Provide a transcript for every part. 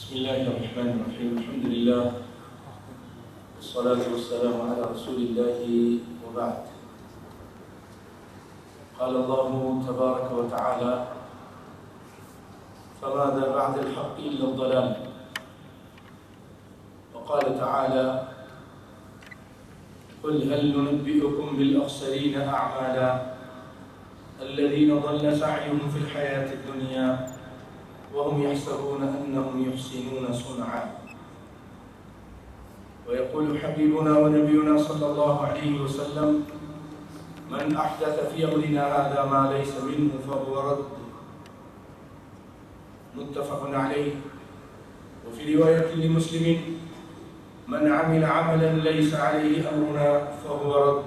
بسم الله الرحمن الرحيم. الحمد لله والصلاة والسلام على رسول الله وبعد. قال الله تبارك وتعالى: فماذا بعد الحق إلا الضلال. وقال تعالى: قل هل ننبئكم بالأخسرين أعمالا الذين ضل سعيهم في الحياة الدنيا وهم يحسبون أنهم يحسنون صنعا. ويقول حبيبنا ونبينا صلى الله عليه وسلم: من أحدث في أمرنا هذا ما ليس منه فهو رد. متفق عليه. وفي رواية لمسلم: من عمل عملا ليس عليه أمرنا فهو رد.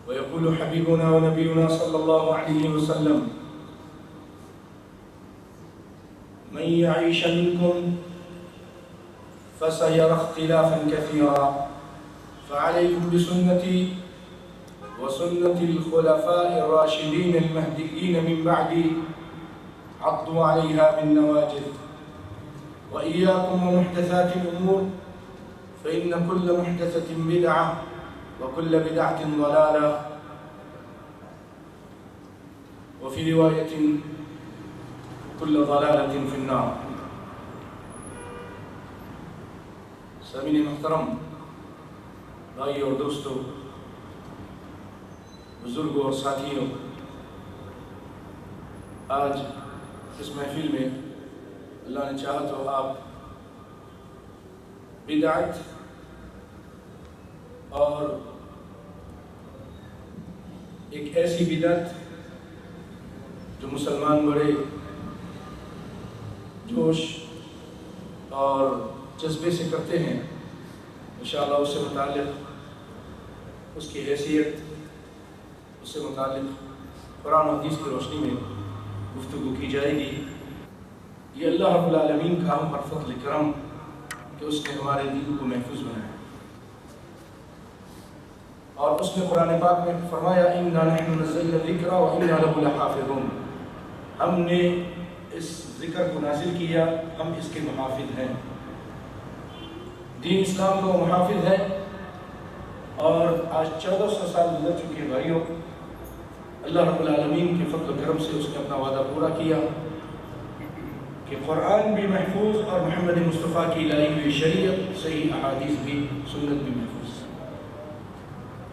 ويقول حبيبنا ونبينا صلى الله عليه وسلم: من يعيش منكم فسيرى اختلافا كثيرا فعليكم بسنتي وسنة الخلفاء الراشدين المهديين من بعدي عضوا عليها بالنواجذ وإياكم ومحدثات الأمور فإن كل محدثة بدعة وكل بدعة ضلالة وفي رواية كل ضلالة في النار. سامعین محترم، بھائیو اور دوستو، بزرگوں اور ساتھیوں، آج اس محفل میں اللہ نے چاہا تو آپ بدعت اور ایک ایسی بدعت جو مسلمان بڑے جوش اور جذبے سے کرتے ہیں، انشاءاللہ اس سے متعلق، اس کی حیثیت، اس سے متعلق قرآن و حدیث کی روشنی میں گفتگو کی جائے گی۔ یہ اللہ رب العالمین کا ہم پر فضل کرم کہ اس نے ہمارے دین کو محفوظ بنایا، اور اس نے قرآن پاک میں فرمایا: اِنَّا نَحْنُ نَزَّلْنَا الذِّكْرَ وَإِنَّا لَهُ لَحَافِظُونَ۔ ہم نے اس ذکر کو نازل کیا، ہم اس کے محافظ ہیں۔ دین اسلام کا محافظ ہے، اور آج 1400 سال گزر چکے بھائیوں، اللہ رب العالمین کے فضل و کرم سے اس نے اپنا وعدہ پورا کیا کہ قرآن بھی محفوظ اور محمد مصطفیٰ کی لائی ہوئی شریعت، صحیح احادیث بھی، سنت بھی محفوظ۔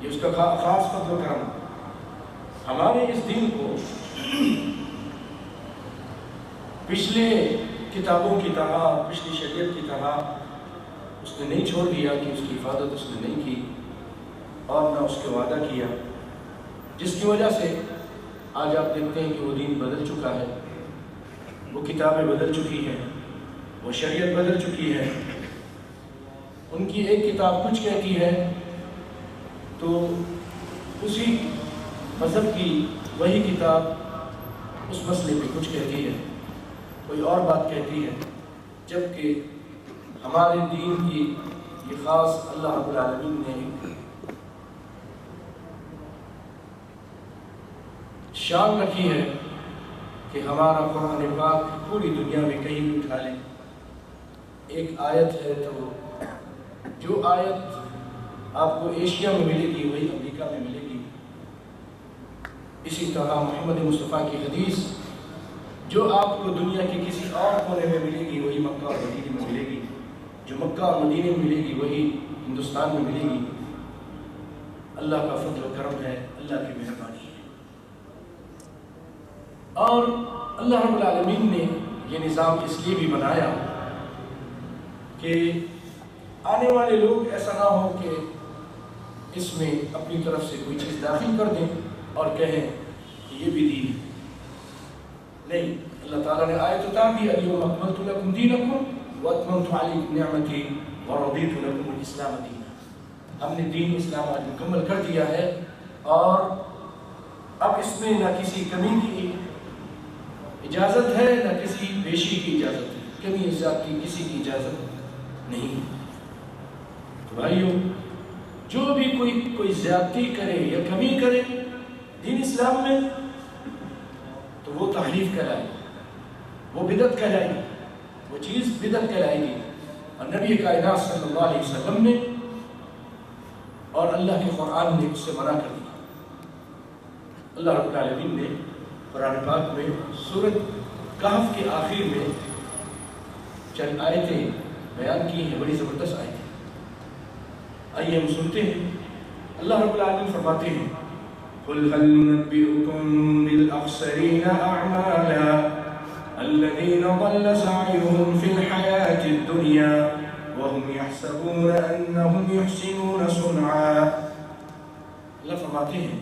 یہ اس کا خاص فضل و کرم۔ ہمارے اس دین کو پچھلے کتابوں کی طرح، پچھلی شریعت کی طرح اس نے نہیں چھوڑ دیا کہ اس کی حفاظت اس نے نہیں کی اور نہ اس کے وعدہ کیا، جس کی وجہ سے آج آپ دیکھتے ہیں کہ وہ دین بدل چکا ہے، وہ کتابیں بدل چکی ہیں، وہ شریعت بدل چکی ہے۔ ان کی ایک کتاب کچھ کہتی ہے تو اسی مذہب کی وہی کتاب اس مسئلے پہ کچھ کہتی ہے، کوئی اور بات کہتی ہے، جبکہ ہمارے دین کی یہ خاص اللہ رب العالمین نے ایک شان رکھی ہے کہ ہمارا قرآن پاک پوری دنیا میں کہیں بھی اٹھا لیں، ایک آیت ہے تو جو آیت آپ کو ایشیا میں ملے گی وہی امریکہ میں ملے گی۔ اسی طرح محمد مصطفیٰ کی حدیث جو آپ کو دنیا کے کسی اور کونے میں ملے گی وہی مکہ اور مدینے میں ملے گی، جو مکہ اور مدینے میں ملے گی وہی ہندوستان میں ملے گی۔ اللہ کا فضل و کرم ہے، اللہ کی مہربانی ہے، اور اللہ رب العالمین نے یہ نظام اس لیے بھی بنایا کہ آنے والے لوگ ایسا نہ ہو کہ اس میں اپنی طرف سے کوئی چیز داخل کر دیں اور کہیں کہ یہ بھی دین ہے۔ نہیں، اللہ تعالیٰ نے آیت اتار دی: الیوم اکملت لکم دینکم واتممت علیکم نعمتی ورضیت لکم الاسلام دینا۔ ہم نے دین اسلام آج مکمل کر دیا ہے، اور اب اس میں نہ کسی کمی کی اجازت ہے نہ کسی بیشی کی اجازت ہے، کمی زیادہ کی کسی کی اجازت نہیں۔ تو بھائیو، جو بھی کوئی زیادتی کرے یا کمی کرے دین اسلام میں تو وہ تحریف کرائے، وہ بدعت کہلائے گی، وہ چیز بدعت کہلائے گی۔ اور نبی کائنات صلی اللہ علیہ وسلم نے اور اللہ کے قرآن نے اس سے منع کر دیا۔ اللہ رب العالمین نے قرآن پاک میں سورۃ کہف کے آخر میں چند آیتیں بیان کی ہیں، بڑی زبردست آیتیں۔ آئیے ہم سنتے ہیں۔ اللہ رب العالمین فرماتے ہیں قُلْ هَلْ نُنَبِّئُكُم بِالْأَخْسَرِينَ أَعْمَالًا الَّذِينَ ضَلَّ سَعْيُهُمْ فِي الْحَيَاةِ الدُّنْيَا وَهُمْ يَحْسَبُونَ أَنَّهُمْ يُحْسِنُونَ صُنْعًا۔ اللہ فرماتے ہیں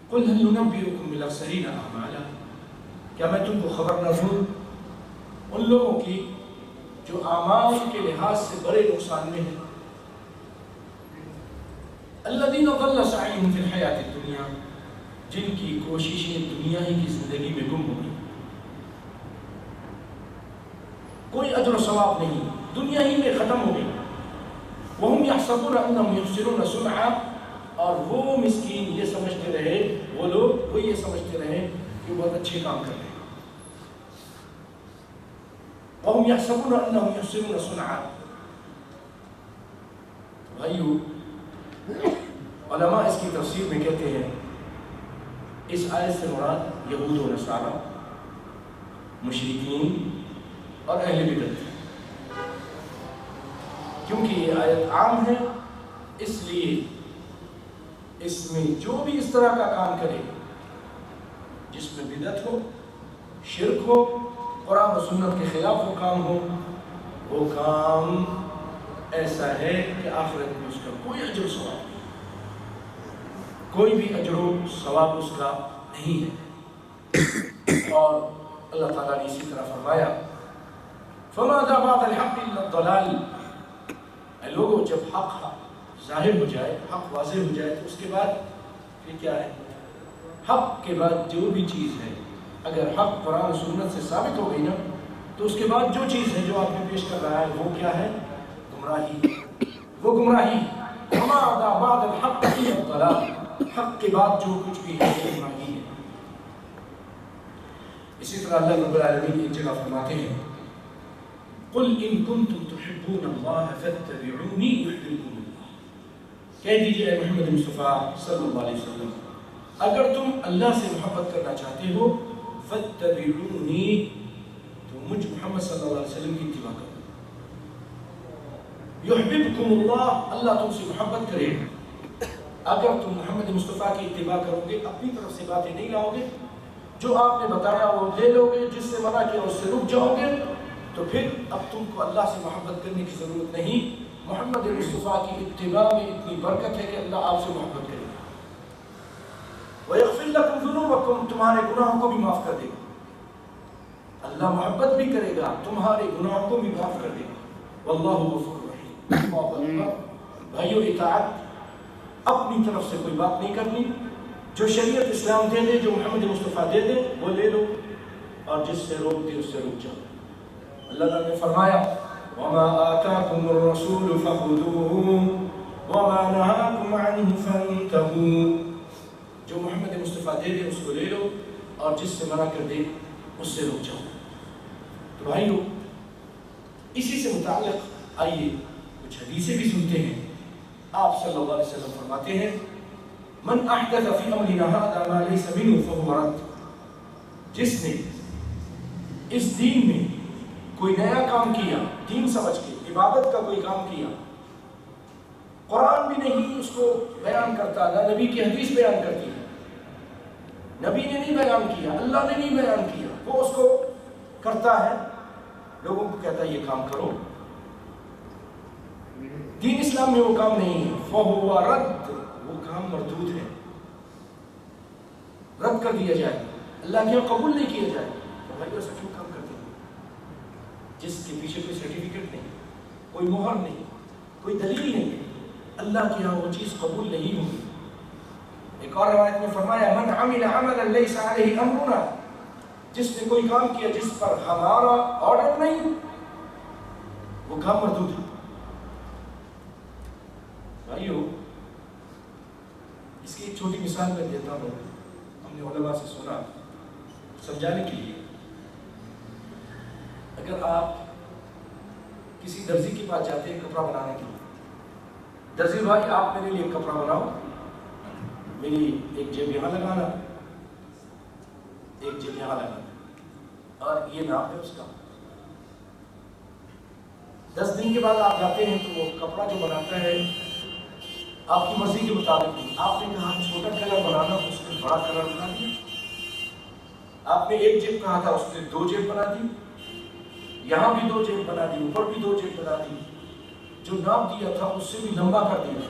قُلْ هَلْ نُنَبِّئُكُم بِالْأَخْسَرِينَ أَعْمَالًا، کیا میں تم کو خبر نہ دوں ان لوگوں کی جو اعمال کے لحاظ سے بڑے نقصان میں ہیں۔ الذین ضل سعیہم فی الحیاۃ الدنیا، جن کی کوششیں دنیا ہی کی زندگی میں گم ہو گئی، کوئی اجر و ثواب نہیں، دنیا ہی میں ختم ہو گئی۔ وہم یحسبون انہم یحسنون صنعا، اور وہ مسکین یہ سمجھتے رہے، وہ لوگ وہ یہ سمجھتے رہے کہ وہ بہت اچھے کام کر رہے ہیں۔ وہم یحسبون انہم یحسنون صنعا۔ بھائیو، علماء اس کی تفسیر میں کہتے ہیں اس آیت سے مراد یہود و نصارہ، مشرکین اور اہل بدعت، کیونکہ یہ آیت عام ہے، اس لیے اس میں جو بھی اس طرح کا کام کرے جس میں بدعت ہو، شرک ہو، قرآن و سنت کے خلاف وہ کام ہو، وہ کام ایسا ہے کہ آخرت میں اس کا کوئی اجر و ثواب نہیں، کوئی بھی اجر و ثواب اس کا نہیں ہے۔ اور اللہ تعالیٰ نے اسی طرح فرمایا فَمَاذَا بَعْدَ الْحَقِّ إِلَّا الضَّلَالِ، اے لوگوں جب حق ظاہر ہو جائے، حق واضح ہو جائے تو اس کے بعد پھر کیا ہے؟ حق کے بعد جو بھی چیز ہے، اگر حق قرآن و سنت سے ثابت ہو گئی نا تو اس کے بعد جو چیز ہے جو آپ نے پیش کر رہا ہے وہ کیا ہے؟ گمراہی، وہ گمراہی۔ فَمَاذَا بَعْدَ الْحَقِّ إِلَّا الضَّلَالِ، حق کے بعد جو کچھ بھی ہے وہ گمراہی ہے۔ اسی طرح اللہ رب العالمین ایک جگہ فرماتے ہیں قُلْ إِن كُنتُمْ تُحِبُّونَ اللَّهَ فَاتَّبِعُونِي يُحْبِبْكُمُ اللَّهُ، کہہ دیجئے اے محمد مصطفیٰ صلی اللہ علیہ وسلم، اگر تم اللہ سے محبت کرنا چاہتے ہو فَاتَّبِعُونِي، تو مجھ محمد صلی اللہ علیہ وسلم کی اتباع کرو، یحببکم اللہ، اللہ تم سے محبت کرے گا۔ اگر تم محمد مصطفیٰ کی اتباع کرو گے، اپنی طرف سے باتیں نہیں لاؤ گے، جو آپ نے بتایا وہ لے لو گے، جس سے منع کیا اس سے رک جاؤ گے، تو پھر اب تم کو اللہ سے محبت کرنے کی ضرورت نہیں۔ محمد مصطفیٰ کی اتباع میں اتنی برکت ہے کہ اللہ آپ سے محبت کرے گا۔ وَيَغْفِرْ لَكُمْ ذُنُوبَكُمْ، تمہارے گناہوں کو بھی معاف کر دے گا۔ اللہ محبت بھی کرے گا، تمہارے گناہوں کو بھی معاف کر دے گا۔ وَاللَّهُ غَفُورٌ رَحِيمٌ۔ بھائیو، اطاعت اپنی طرف سے کوئی بات نہیں کرنی، جو شریعت اسلام دے دے، جو محمد مصطفیٰ دے دے وہ لے لو، اور جس سے روک دے اس سے رک جاؤ۔ اللہ تعالیٰ نے فرمایا وَمَا آتَاكُمُ الرَّسُولُ فَخُذُوهُ وَمَا نَهَاكُمْ عَنْهُ فَانْتَهُوا، جو محمد مصطفیٰ دے دے اس کو لے لو، اور جس سے منع کر دے اس سے رک جاؤ۔ تو بھائیو، اسی سے متعلق آئیے کچھ حدیثیں بھی سنتے ہیں۔ آپ صلی اللہ علیہ وسلم فرماتے ہیں من احدث فی امرنا ھذا ما لیس منہ فہو رد، جس نے اس دین میں کوئی نیا کام کیا، دین سمجھ کے عبادت کا کوئی کام کیا، قرآن بھی نہیں اس کو بیان کرتا، نہ نبی کی حدیث بیان کرتی ہے، نبی نے نہیں بیان کیا، اللہ نے نہیں بیان کیا، وہ اس کو کرتا ہے، لوگوں کو کہتا ہے یہ کام کرو، دین اسلام میں وہ کام نہیں ہے، فہو رد، وہ کام مردود ہے، رد کر دیا جائے، اللہ کے قبول نہیں کیا جائے۔ تو بھائی ایسا کیوں کام کرتے ہیں جس کے پیچھے کوئی سرٹیفکیٹ نہیں، کوئی مہر نہیں، کوئی دلیل نہیں ہے، اللہ کے یہاں وہ چیز قبول نہیں ہوگی۔ ایک اور روایت میں فرمایا من عمل عملا لیس علیہ امرنا، جس نے کوئی کام کیا جس پر ہمارا آرڈر نہیں، وہ کام مردود ہے۔ بھائیو، اس کی ایک چھوٹی مثال میں دیتا ہوں، ہم نے علماء سے سنا سمجھانے کے لیے۔ کسی درزی کے پاس جاتے ہیں کپڑا بنانے کے لیے، درزی بھائی آپ میرے لیے کپڑا بناؤ، میری ایک جیب یہاں لگانا، ایک جیب یہاں لگانا، اور یہ ناپ ہے اس کا۔ 10 دن کے بعد آپ جاتے ہیں تو وہ کپڑا جو بناتا ہے آپ کی مرضی کے مطابق نہیں، آپ نے کہا چھوٹا کلر بنانا، اس نے بڑا کلر بنا دیا، آپ نے ایک جیب کہا تھا، اس نے 2 جیب بنا دی، یہاں بھی 2 جیب بنا دی، اوپر بھی 2 جیب بنا دی، جو ناپ دیا تھا اس سے بھی لمبا کر دیا۔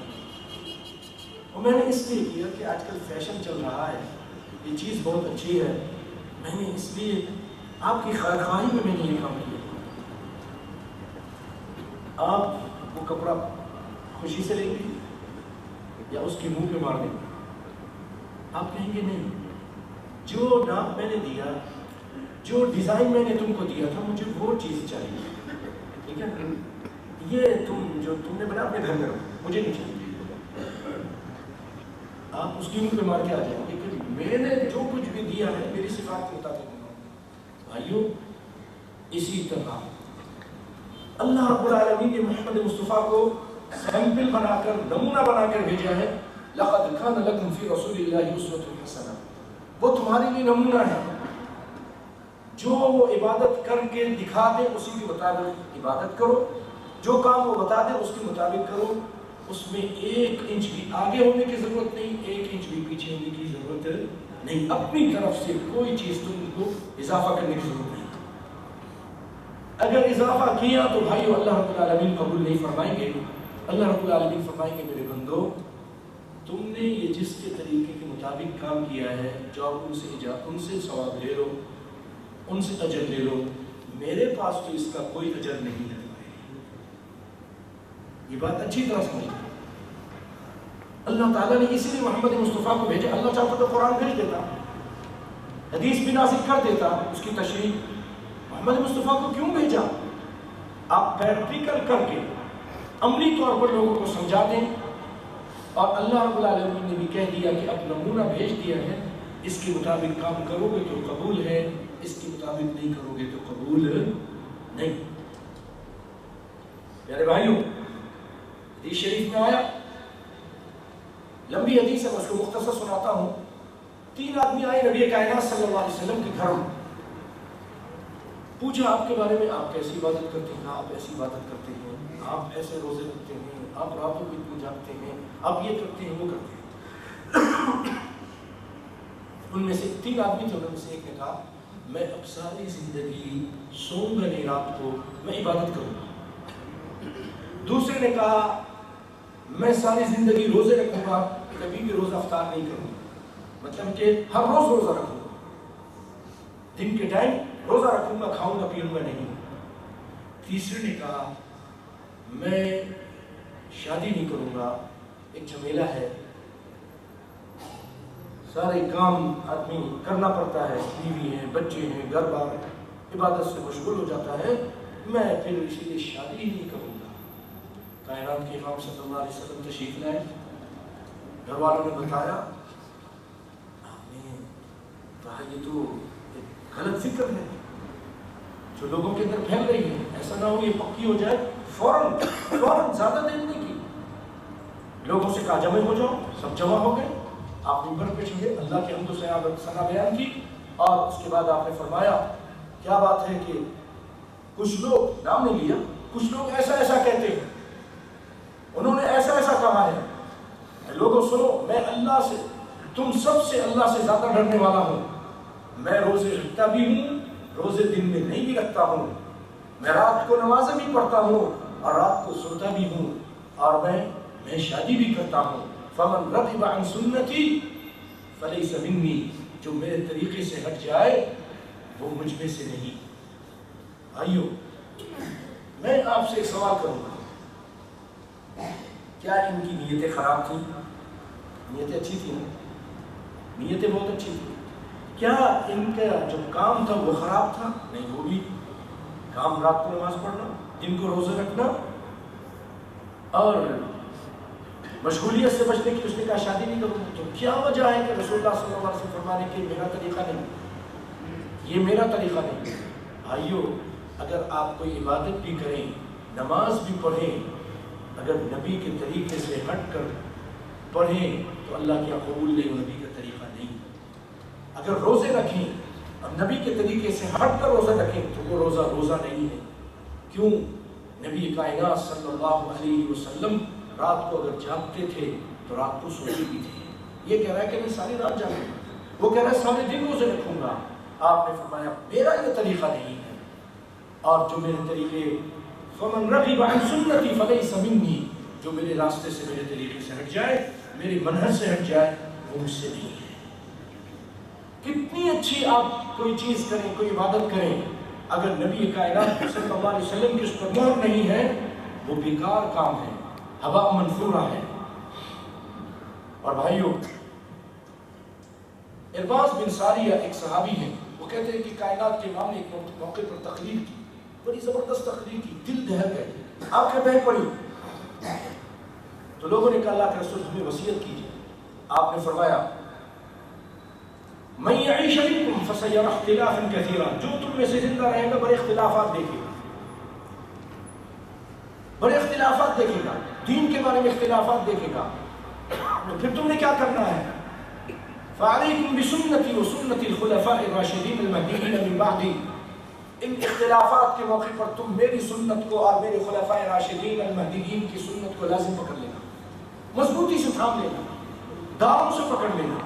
اور میں نے اس لیے کیا کہ آج کل فیشن چل رہا ہے، یہ چیز بہت اچھی ہے، میں نے اس لیے آپ کی خواہی میں نے یہ کام کیا۔ آپ وہ کپڑا خوشی سے لیں گے یا اس کے منہ پہ مار دیں گے؟ آپ کہیں گے نہیں، جو ناپ میں نے دیا، جو ڈیزائن میں نے تم کو دیا تھا، مجھے وہ چیز چاہیے، ٹھیک ہے؟ یہ جو تم نے بنا اپنے گھر میں رکھو، مجھے نہیں چاہیے۔ آپ اس کی منہ پہ مار کے آ جائیں گے کہ میں نے جو کچھ بھی دیا ہے میری صفات کے مطابق بناؤ۔ بھائیو، اسی طرح اللہ رب العالمین نے محمد مصطفیٰ کو سیمپل بنا کر، نمونہ بنا کر بھیجا ہے، لَقَدْ كَانَ لَكُمْ فِي رَسُولِ اللَّهِ أُسْوَةٌ حَسَنَةٌ۔ وہ تمہارے لیے نمونہ ہے، جو وہ عبادت کر کے دکھا دے اسی کے مطابق عبادت کرو، جو کام وہ بتا دے اس کے مطابق کرو، اس میں 1 انچ بھی آگے ہونے کی ضرورت نہیں، 1 انچ بھی پیچھے ہونے کی ضرورت نہیں، اپنی طرف سے کوئی چیز تم کو اضافہ کرنے کی ضرورت نہیں۔ اگر اضافہ کیا تو بھائیو اللہ رب العالمین قبول نہیں فرمائیں گے۔ اللہ رب العالمین فرمائیں گے میرے بندو، تم نے یہ جس کے طریقے کے مطابق کام کیا ہے، جو ان سے ثواب لے لو، ان سے اجر لے لو، میرے پاس تو اس کا کوئی اجر نہیں ہے۔ یہ بات اچھی طرح سمجھ، اللہ تعالیٰ نے اسی لیے محمد مصطفیٰ کو بھیجا۔ اللہ چاہتا تو قرآن بھیج دیتا، حدیث بھی نازل کر دیتا، اس کی تشریح۔ محمد مصطفیٰ کو کیوں بھیجا؟ آپ پریکٹیکل کر کے عملی طور پر لوگوں کو سمجھا دیں، اور اللہ رب العالمین نے بھی کہہ دیا کہ اب نمونہ بھیج دیا ہے، اس کے مطابق کام کرو گے تو قبول ہے، اس کے مطابق نہیں کرو گے تو قبول نہیں۔ پیارے بھائیوں، حدیث شریف میں آیا، لمبی حدیث ہے، میں اس کو مختصر سناتا ہوں۔ 3 آدمی آئے نبی کائنات صلی اللہ علیہ وسلم کے گھر میں، پوچھا آپ کے بارے میں، آپ کیسی عبادت کرتے ہیں؟ آپ ایسی عبادت کرتے ہیں، آپ ایسے روزے رکھتے ہیں، آپ راتوں کو اتنے جاگتے ہیں، آپ یہ کرتے ہیں، وہ کرتے ہیں۔ ان میں سے 3 آدمی تھے، ان میں سے ایک نے کہا میں اب ساری زندگی سوؤں گا نہیں، رات کو میں عبادت کروں گا۔ دوسرے نے کہا میں ساری زندگی روزے رکھوں گا، کبھی بھی روزہ افطار نہیں کروں گا، مطلب کہ ہر روز روزہ رکھوں گا، دن کے ٹائم روزہ رکھوں گا، کھاؤں گا پیوں گا نہیں۔ تیسرے نے کہا میں شادی نہیں کروں گا، ایک جھمیلا ہے، سارے کام آدمی کرنا پڑتا ہے، بیوی ہیں، بچے ہیں، گھر بار، عبادت سے مشغول ہو جاتا ہے، میں پھر اسی لیے شادی ہی نہیں کروں گا۔ کائنات کے امام صلی اللہ علیہ وسلم تشریف لائے، گھر والوں نے بتایا، آپ نے کہا یہ تو ایک غلط فکر ہے جو لوگوں کے اندر پھیل رہی ہے، ایسا نہ ہو یہ پکی ہو جائے، فوراً زیادہ دیر نہیں کی، لوگوں سے کہا جمع ہو جاؤ، سب جمع ہو گئے، آپ منبر پہ چڑھے، اللہ کی حمد و ثنا بیان کی، اور اس کے بعد آپ نے فرمایا کیا بات ہے کہ کچھ لوگ، نام نہیں لیا، کچھ لوگ ایسا ایسا کہتے ہیں، انہوں نے ایسا ایسا کہا ہے، لوگوں سنو، میں اللہ سے، تم سب سے اللہ سے زیادہ ڈرنے والا ہوں، میں روزے رکھتا بھی ہوں، روزے دن میں نہیں بھی رکھتا ہوں، میں رات کو نمازیں بھی پڑھتا ہوں اور رات کو سوتا بھی ہوں، اور میں شادی بھی کرتا ہوں۔ فمن رغب عن سنتی فلیس منی، جو میرے طریقے سے ہٹ جائے وہ مجھ میں سے نہیں۔ بھائیو، میں آپ سے ایک سوال کروں گا، کیا ان کی نیتیں خراب تھیں؟ نیتیں اچھی تھیں؟ نیتیں بہت اچھی تھیں۔ کیا ان کا جو کام تھا وہ خراب تھا؟ نہیں، وہ بھی کام، رات کو نماز پڑھنا، دن کو روزے رکھنا، اور مشغولیت سے بچنے کی، اس نے کہا شادی نہیں کروں۔ تو کیا وجہ ہے کہ رسول اللہ صلی اللہ علیہ وسلم فرمانے کہ میرا طریقہ نہیں، یہ میرا طریقہ نہیں؟ بھائیو، اگر آپ کوئی عبادت بھی کریں، نماز بھی پڑھیں اگر نبی کے طریقے سے ہٹ کر پڑھیں تو اللہ کیا قبول نہیں، وہ نبی کا طریقہ نہیں۔ اگر روزے رکھیں اب نبی کے طریقے سے ہٹ کر روزہ رکھیں تو وہ روزہ نہیں ہے۔ کیوں؟ نبی کائنات صلی اللہ علیہ وسلم رات کو اگر جاگتے تھے تو رات کو سوتے بھی تھے۔ یہ کہہ رہا ہے کہ میں ساری رات جاگوں گا، وہ کہہ رہا ہے سارے دن روزے رکھوں گا۔ آپ نے فرمایا میرا یہ طریقہ نہیں ہے، اور جو میرے طریقے فمن رغب عن سنتی فلیس منی، جو میرے راستے سے میرے طریقے سے ہٹ جائے، میرے منہج سے ہٹ جائے، وہ مجھ سے نہیں ہے۔ کتنی اچھی آپ کوئی چیز کریں، کوئی عبادت کریں، اگر نبی کائنات صلی اللہ علیہ وسلم کی اس پر مہر نہیں ہے وہ بیکار کام ہے، ہوا منثورہ ہے۔ اور بھائیوں، ارباز بن ساریہ ایک صحابی ہیں، وہ کہتے ہیں کہ کائنات کے امام نے ایک موقع پر تقریر کی، بڑی زبردست تقریر کی، دل دہل گئے، آنکھیں بہہ پڑی۔ تو لوگوں نے کہا اللہ کے رسول ہمیں وصیت کیجیے۔ آپ نے فرمایا من یعیش منکم فسیری اختلافا کثیرا، جو تم میں سے زندہ رہے گا بڑے اختلافات دیکھے گا، بڑے اختلافات دیکھے گا، دین کے بارے میں اختلافات دیکھے گا۔ پھر تم نے کیا کرنا ہے؟ فعلیکم بسنتی وسنت الخلفاء الراشدین المہدیین من بعدی، ان اختلافات کے موقع پر تم میری سنت کو اور میرے خلفاء راشدین المہدیین کی سنت کو لازم پکڑ لینا، مضبوطی سے تھام لینا، داروں سے پکڑ لینا۔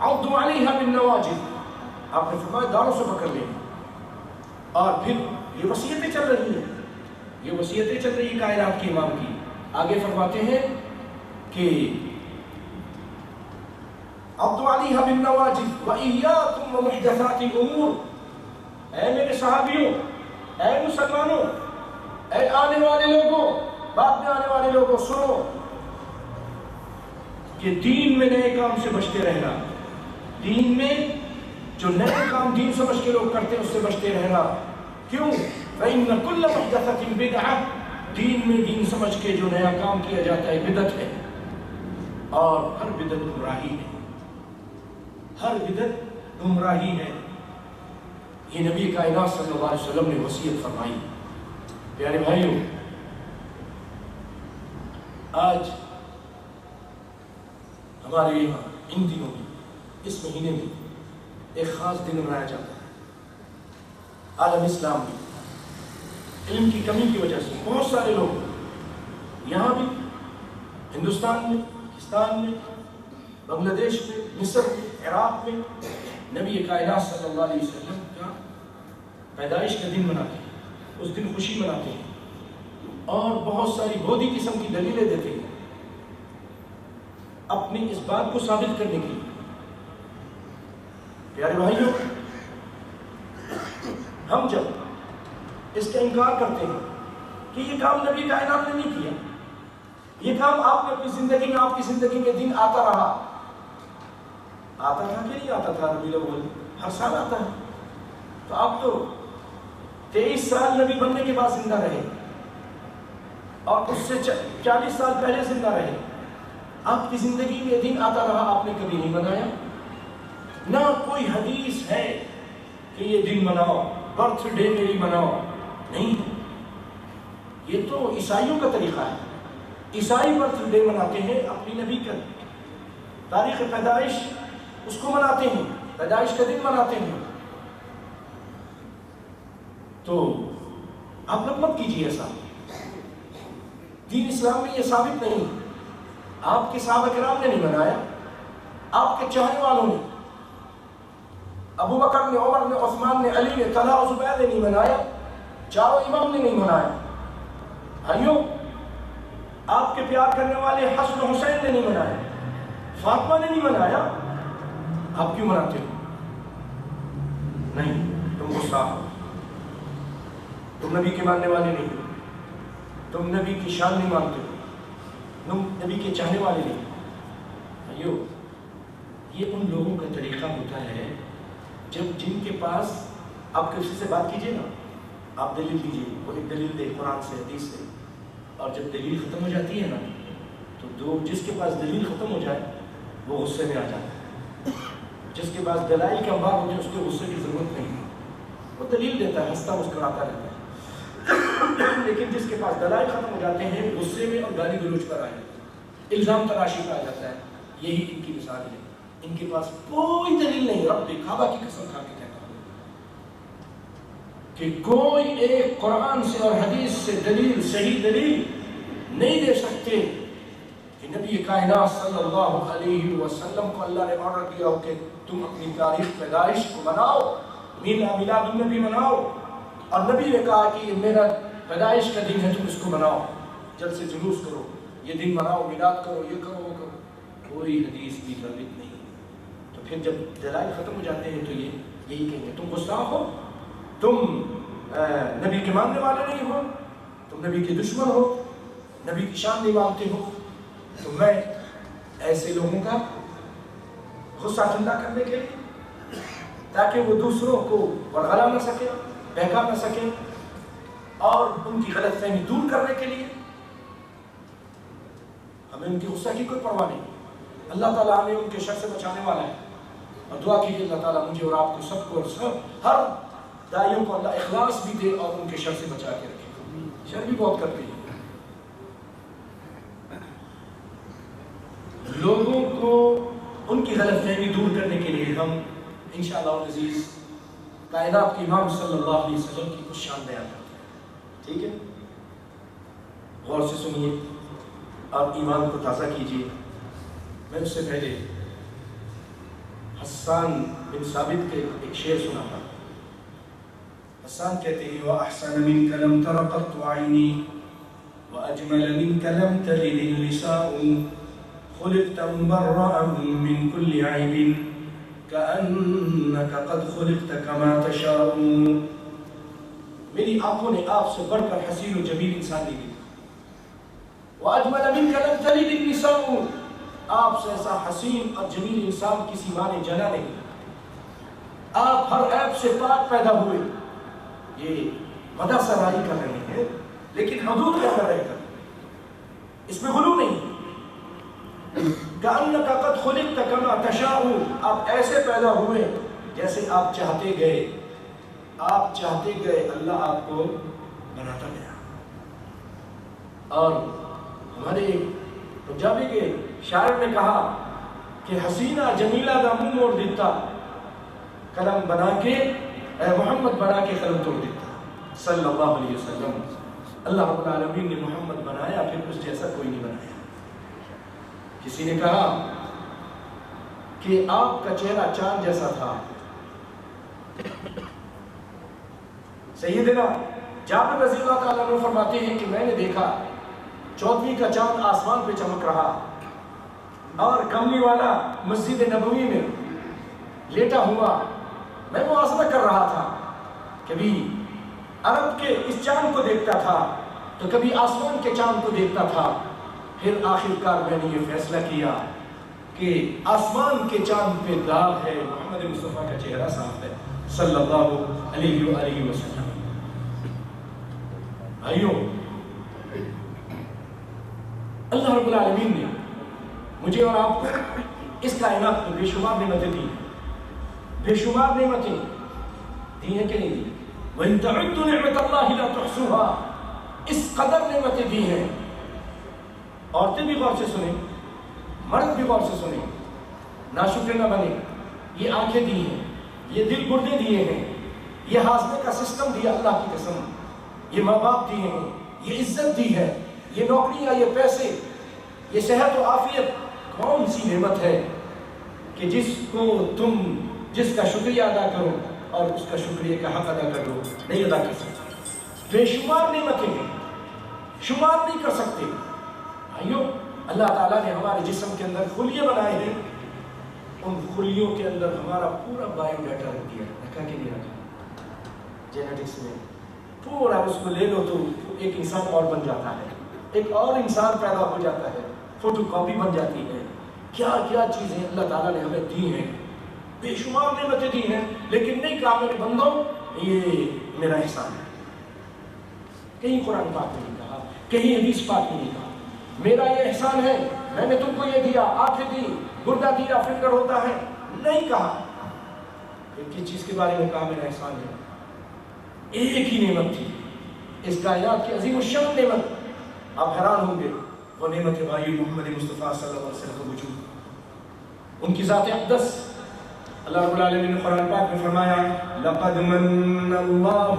عضوا علیہا بالنواجذ، آپ نے فرمایا داروں سے پکڑ لینا۔ اور پھر یہ وصیتیں چل رہی ہیں، یہ وصیتیں چل رہی ہیں کائنات کے امام کی۔ آگے فرماتے ہیں کہ عضوا علیہا بالنواجذ وإیاکم ومحدثات الامور، اے میرے صحابیوں، اے مسلمانوں، اے آنے والے لوگوں، بعد میں آنے والے لوگوں، سنو کہ دین میں نئے کام سے بچتے رہنا، دین میں جو نئے کام دین سمجھ کے لوگ کرتے ہیں اس سے بچتے رہنا۔ کیوں؟ فإن كل محدثة بدعة، دین میں دین سمجھ کے جو نیا کام کیا جاتا ہے بدعت ہے، اور ہر بدعت گمراہی ہے، ہر بدعت گمراہی ہے۔ یہ نبی کائنات صلی اللہ علیہ وسلم نے وصیت فرمائی۔ پیارے بھائیوں، آج ہمارے یہاں ان دنوں میں، اس مہینے میں ایک خاص دن منایا جاتا ہے۔ عالم اسلام میں علم کی کمی کی وجہ سے بہت سارے لوگ یہاں بھی، ہندوستان میں، پاکستان میں، بنگلہ دیش میں، مصر میں، عراق میں، نبی کائنات صلی اللہ علیہ وسلم کا پیدائش کا دن مناتے ہیں، اس دن خوشی مناتے ہیں، اور بہت ساری بودھی قسم کی دلیلیں دیتے ہیں اپنی اس بات کو ثابت کرنے کے لیے۔ پیارے بھائیوں، ہم جب اس کا انکار کرتے ہیں کہ یہ کام نبی کائنات نے نہیں کیا، یہ کام آپ نے اپنی زندگی میں، آپ کی زندگی میں دن آتا رہا، آتا تھا کہ نہیں آتا تھا؟ ربیع الاول ہر سال آتا ہے، تو آپ تو 23 سال نبی بننے کے بعد زندہ رہے، اور اس سے 40 سال پہلے زندہ رہے، آپ کی زندگی میں دن آتا رہا، آپ نے کبھی نہیں منایا؟ نہ کوئی حدیث ہے کہ یہ دن مناؤ، برتھ ڈے میری مناؤ، نہیں۔ یہ تو عیسائیوں کا طریقہ ہے، عیسائی برتھ ڈے مناتے ہیں، اپنی نبی کا تاریخ پیدائش اس کو مناتے ہیں، پیدائش کا دن مناتے ہیں۔ تو آپ لوگ مت کیجیے ایسا، دین اسلام میں یہ ثابت نہیں۔ آپ کے صحابہ کرام نے نہیں منایا، آپ کے چاہنے والوں نے، ابو بکر نے، عمر نے، عثمان نے، علی نے، طلحہ و زبیر نے نہیں منایا، چاروں امام نے نہیں منایا۔ بھائیوں، آپ کے پیار کرنے والے حسن و حسین نے نہیں منایا، فاطمہ نے نہیں منایا، آپ کیوں مناتے ہو؟ نہیں، تم گستاخ ہو، تم نبی کے ماننے والے نہیں ہو، تم نبی کی شان نہیں مانتے ہو، تم نبی کے چاہنے والے نہیں۔ بھائیو، یہ ان لوگوں کا طریقہ ہوتا ہے جن کے پاس، آپ کسی سے بات کیجئے نا، آپ دلیل دیجئے، وہ ایک دلیل دے قرآن سے، حدیث سے، اور جب دلیل ختم ہو جاتی ہے نا، تو جس کے پاس دلیل ختم ہو جائے وہ غصے میں آ جاتا ہے، جس کے پاس دلائل کے انبار ہوتے ہیں اس کو غصے کی ضرورت نہیں ہے، وہ دلیل دیتا ہے، ہنستا مسکراتا رہتا ہے۔ لیکن جس کے پاس دلائل ختم ہو جاتے ہیں غصے میں اور گالی گلوچ پر آ جاتا ہے، الزام تراشی پر آ جاتا ہے. یہی ان کی مثال ہے. ان کے پاس کوئی دلیل نہیں. رب کعبہ کی قسم کھا کے کہتا ہوں کہ کوئی ایک قرآن سے اور حدیث سے دلیل، صحیح دلیل نہیں دے سکتے کہ نبی کائنات صلی اللہ علیہ وسلم کو اللہ نے آرڈر کیا ہو کہ تم اپنی تاریخ پیدائش کو مناؤ، میلاد النبی مناؤ، اور نبی نے کہا کہ یہ میرا پیدائش کا دن ہے، تم اس کو مناؤ، جلد سے جلوس کرو، یہ دن مناؤ، میلاد کرو، یہ کرو، وہ کرو. کوئی حدیث بھی ثابت نہیں. تو پھر جب دلائل ختم ہو جاتے ہیں تو یہی کہیں گے تم گستاخ ہو، تم نبی کے ماننے والے نہیں ہو، تم نبی کے دشمن ہو، نبی کی شان نہیں مانتے ہو. تو میں ایسے لوگوں کا غصہ ٹھنڈا کرنے کے لیے، تاکہ وہ دوسروں کو ورغلا نہ سکے، بہکا نہ سکے، اور ان کی غلط فہمی دور کرنے کے لیے ہمیں ان کی غصہ کی کوئی پرواہ نہیں. اللہ تعالیٰ ہمیں ان کے شر سے بچانے والا ہے. اور دعا کیجیے اللہ تعالیٰ مجھے اور آپ کو سب کو اور سب ہر دائیوں کو اللہ اخلاص بھی دے اور ان کے شر سے بچا کے رکھے. شر بھی بہت کرتے ہیں. لوگوں کو ان کی غلط فہمی دور کرنے کے لیے ہم انشاءاللہ العزیز کائنات کے امام صلی اللہ علیہ وسلم کی کچھ شان بیان کرتے ہیں. ٹھیک ہے، غور سے سنیے، آپ ایمان کو تازہ کیجیے. میں اس سے پہلے حسان بن ثابت کے ایک شعر سنا تھا. حسان کہتے ہیں وَأَحْسَنَ مِنْكَ لَمْ تَرَ قَطُّ عَيْنِي وَأَجْمَلَ مِنْكَ لَمْ تَلِدِ النِّسَاءُ خُلِقْتَ مُبَرَّأً مِنْ كُلِّ عَيْبٍ كَأَنَّكَ قَدْ خُلِقْتَ كَمَا تَشَاءُ. میری آنکھوں نے آپ سے بڑھ کر حسین و جمیل انسان نہیں دیکھا. وَأَجْمَلَ مِنْكَ لَمْ تَلِدِ النِّسَاءُ، آپ سے ایسا حسین اور جمیل انسان کسی ماں نے جنا نہیں. آپ ہر عیب سے پاک پیدا ہوئے. یہ مدح سرائی کر رہے ہیں لیکن حدود کیا کر رہے ہیں، اس میں غلو نہیں. کأنک قد خلقت کما تشاء، آپ ایسے پیدا ہوئے جیسے آپ چاہتے گئے. آپ چاہتے گئے، اللہ آپ کو بناتا گیا. اور ہمارے پنجابی کے شاعر نے کہا کہ حسینہ جمیلہ دا منہ موڑ دیتا، قلم بنا کے محمد بنا کے قلم توڑ دیتا صلی اللہ علیہ وسلم. اللہ رب العالمین نے محمد بنایا، پھر اس جیسا کوئی نہیں بنایا. کسی نے کہا کہ آپ کا چہرہ چاند جیسا تھا. سیدنا جابر رضی اللہ تعالیٰ عنہ فرماتے ہیں کہ میں نے دیکھا 14ویں کا چاند آسمان پہ چمک رہا، اور کملی والا مسجد نبوی میں لیٹا ہوا میں موازنہ کر رہا تھا. کبھی عرب کے اس چاند کو دیکھتا تھا تو کبھی آسمان کے چاند کو دیکھتا تھا. پھر آخر کار میں نے یہ فیصلہ کیا کہ آسمان کے چاند پہ داغ ہے، محمد مصطفیٰ کا چہرہ صاف ہے صلی اللہ علیہ وآلہ وسلم. بھائیوں، اللہ رب العالمین نے مجھے اور آپ کو اس کائنات میں بے شمار نعمتیں دی ہیں. بے شمار نعمتیں دی ہیں کہ نہیں دی؟ وَإِن تَعُدُّوا نِعْمَتَ اللَّهِ لَا تُحْصُوهَا، اس قدر نعمتیں دی ہیں. عورتیں بھی غور سے سنیں، مرد بھی غور سے سنیں، ناشکر نہ بنے. یہ آنکھیں دی ہیں، یہ دل گردے دیے ہیں، یہ ہاضمے کا سسٹم دیا اللہ کی قسم، یہ ماں باپ دیے ہیں، یہ عزت دی ہے، یہ نوکریاں، یہ پیسے، یہ صحت و عافیت. کون سی نعمت ہے کہ جس کا شکریہ ادا کرو اور اس کا شکریہ کا حق ادا کر لو؟ نہیں ادا کر سکتے. بے شمار نعمتیں ہیں، شمار نہیں کر سکتے. بھائیو، اللہ تعالیٰ نے ہمارے جسم کے اندر خلیے بنائے ہیں. ان خلیوں کے اندر ہمارا پورا بایو ڈیٹا رکھ دیا، رکھا کہ نہیں رکھا؟ جینیٹکس میں پورا اس کو لے لو تو ایک انسان اور بن جاتا ہے، ایک اور انسان پیدا ہو جاتا ہے، فوٹو کاپی بن جاتی ہے. کیا کیا چیزیں اللہ تعالیٰ نے ہمیں دی ہیں، بے شمار نعمتیں دی ہیں. لیکن نہیں کہا میرے بندوں یہ میرا احسان ہے. کہیں قرآن پاک نہیں کہا، کہیں حدیث پاک نہیں کہا میرا یہ احسان ہے، میں نے تم کو یہ دیا، آنکھیں دی، گردہ دیا، فکر ہوتا ہے. نہیں کہا. ایک ہی چیز کے بارے میں کہا میرا احسان ہے. ایک ہی نعمت تھی، اس کائنات کی عظیم الشان نعمت، آپ حیران ہوں گے وہ نعمت بھائی محمد مصطفیٰ صلی اللہ علیہ وسلم کا وجود، ان کی ذات اقدس۔ اللہ رب العالمین نے قرآن پاک میں فرمایا لَقَدْ مَنَّ اللَّهُ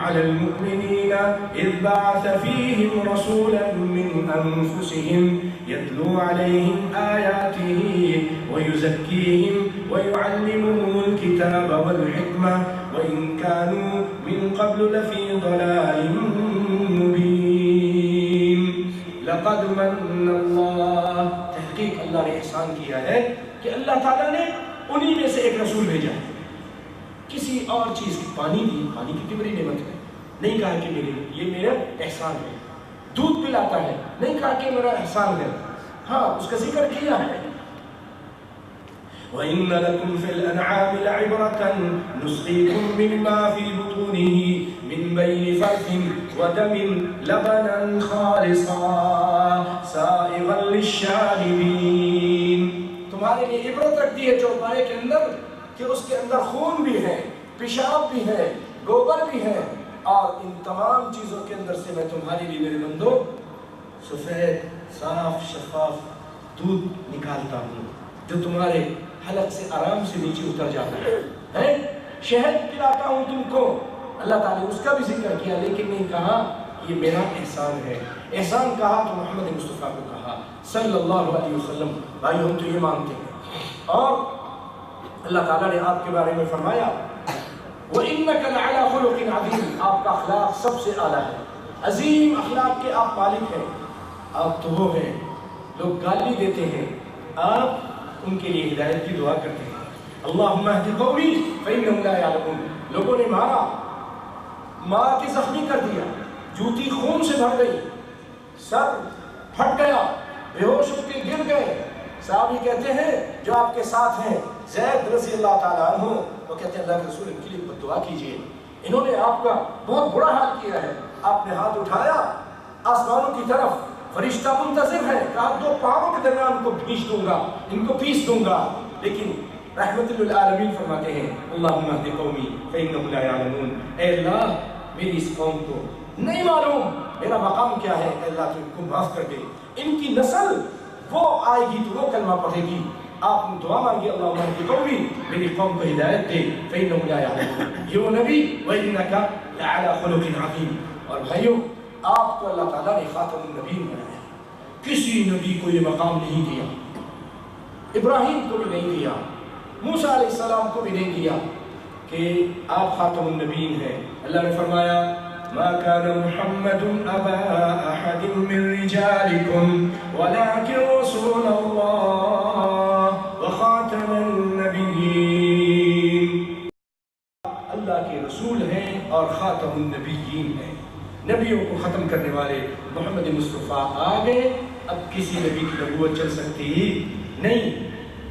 عَلَى الْمُؤْمِنِينَ إِذْ بَعَثَ فِيهِمْ رَسُولًا مِّنْ أَنفُسِهِمْ يَتْلُو عَلَيْهِمْ آيَاتِهِ وَيُزَكِّيهِمْ وَيُعَلِّمُهُمُ الْكِتَابَ وَالْحِكْمَةَ وَإِنْ كَانُوا مِنْ قَبْلُ لَفِي ضَلَالٍ مُّبِينٍ۔ لَقَدْ مَنَّ اللَّهُ، تحقیق اللہ نے احسان کیا ہے کہ اللہ تعالیٰ نے انہی میں سے ایک رسول بھیجا ہے۔ کسی اور چیز کی پانی کی کتنی بڑی نعمت ہے، نہیں کہا کہ یہ میرا احسان ہے۔ دودھ پلاتا ہے، نہیں کہا کہ میرا احسان ہے، ہاں اس کا ذکر کیا ہے وَإِنَّ لَكُمْ فِي الْأَنْعَامِ لَعِبْرَةً نُسْقِيكُم مِّمَّا فِي بُطُونِهِ مِن بَيْنِ فَرْثٍ وَدَمٍ لَبَنًا خَالِصًا سَائِغًا لِلشَّارِبِينَ۔ تمہارے لیے عبرت رکھ دی ہے جو گائے کے اندر کہ اس کے اندر خون بھی ہے، پیشاب بھی ہے، گوبر بھی ہے، اور ان تمام چیزوں کے اندر سے میں تمہارے لیے میرے بندو سفید صاف شفاف دودھ نکالتا ہوں جو تمہارے حلق سے آرام سے نیچے اتر جاتا ہے۔ شہد پلاتا ہوں تم کو، اللہ تعالیٰ نے اس کا بھی ذکر کیا، لیکن نہیں کہا یہ میرا احسان ہے۔ احسان کہا تو محمد مصطفیٰ کو کہا صلی اللہ علیہ وسلم۔ بھائی ہم تو یہ مانتے ہیں، اور اللہ تعالیٰ نے آپ کے بارے میں فرمایا وَإِنَّكَ لَعَلَىٰ خُلُقٍ عَظِيمٍ، آپ کا اخلاق سب سے اعلیٰ ہے، عظیم اخلاق کے آپ مالک ہیں۔ آپ تو وہ ہیں لوگ گالی دیتے ہیں، آپ ان کے لیے ہدایت کی دعا کرتے ہیں۔ اللہم اہد قومی فإنہم لا یعلمون، لوگوں نے مار کے زخمی کر دیا، جوتی خون سے بھر گئی، سر پھٹ گیا، بے ہوش ہو کے گر گئے۔ صحابی کہتے ہیں جو آپ کے ساتھ ہیں زید رضی اللہ تعالیٰ عنہ، وہ کہتے ہیں اللہ کے رسول ان کے لیے دعا کیجئے، انہوں نے آپ کا بہت برا حال کیا ہے۔ آپ نے ہاتھ اٹھایا آسمانوں کی طرف، فرشتہ منتظر ہے، کہا دو پہاڑوں کے درمیان ان کو بھیج دوں گا، ان کو پیس دوں گا، لیکن رحمت للعالمین فرماتے ہیں اللہم اہد قومی فإنہم لا یعلمون، اے اللہ میری اس قوم کو نہیں معلوم میرا مقام کیا ہے، اے اللہ تو ان کو معاف کر دے، ان کی نسل وہ آئے گی تو وہ کلمہ پڑھے گی۔ آپ نے دعا مانگی اللہم اہد قومی، میری قوم کو ہدایت دے، فإنہم لا یعلمون۔ یہ وہ نبی وَإِنَّكَ لَعَلَىٰ خُلُقٍ عَظِيمٍ۔ اور بھائیو آپ کو اللہ تعالیٰ نے خاتم النبیین بنایا، کسی نبی کو یہ مقام نہیں دیا، ابراہیم کو بھی نہیں دیا، موسیٰ علیہ السلام کو بھی نہیں دیا کہ آپ خاتم النبیین ہیں۔ اللہ نے فرمایا ما كان محمد أبا أحد من رجالكم ولكن رسول الله وخاتم النبيين۔ اللہ کے رسول ہیں اور خاتم النبیین ہیں، نبیوں کو ختم کرنے والے محمد مصطفیٰ آ گئے۔ اب کسی نبی کی نبوت چل سکتی نہیں،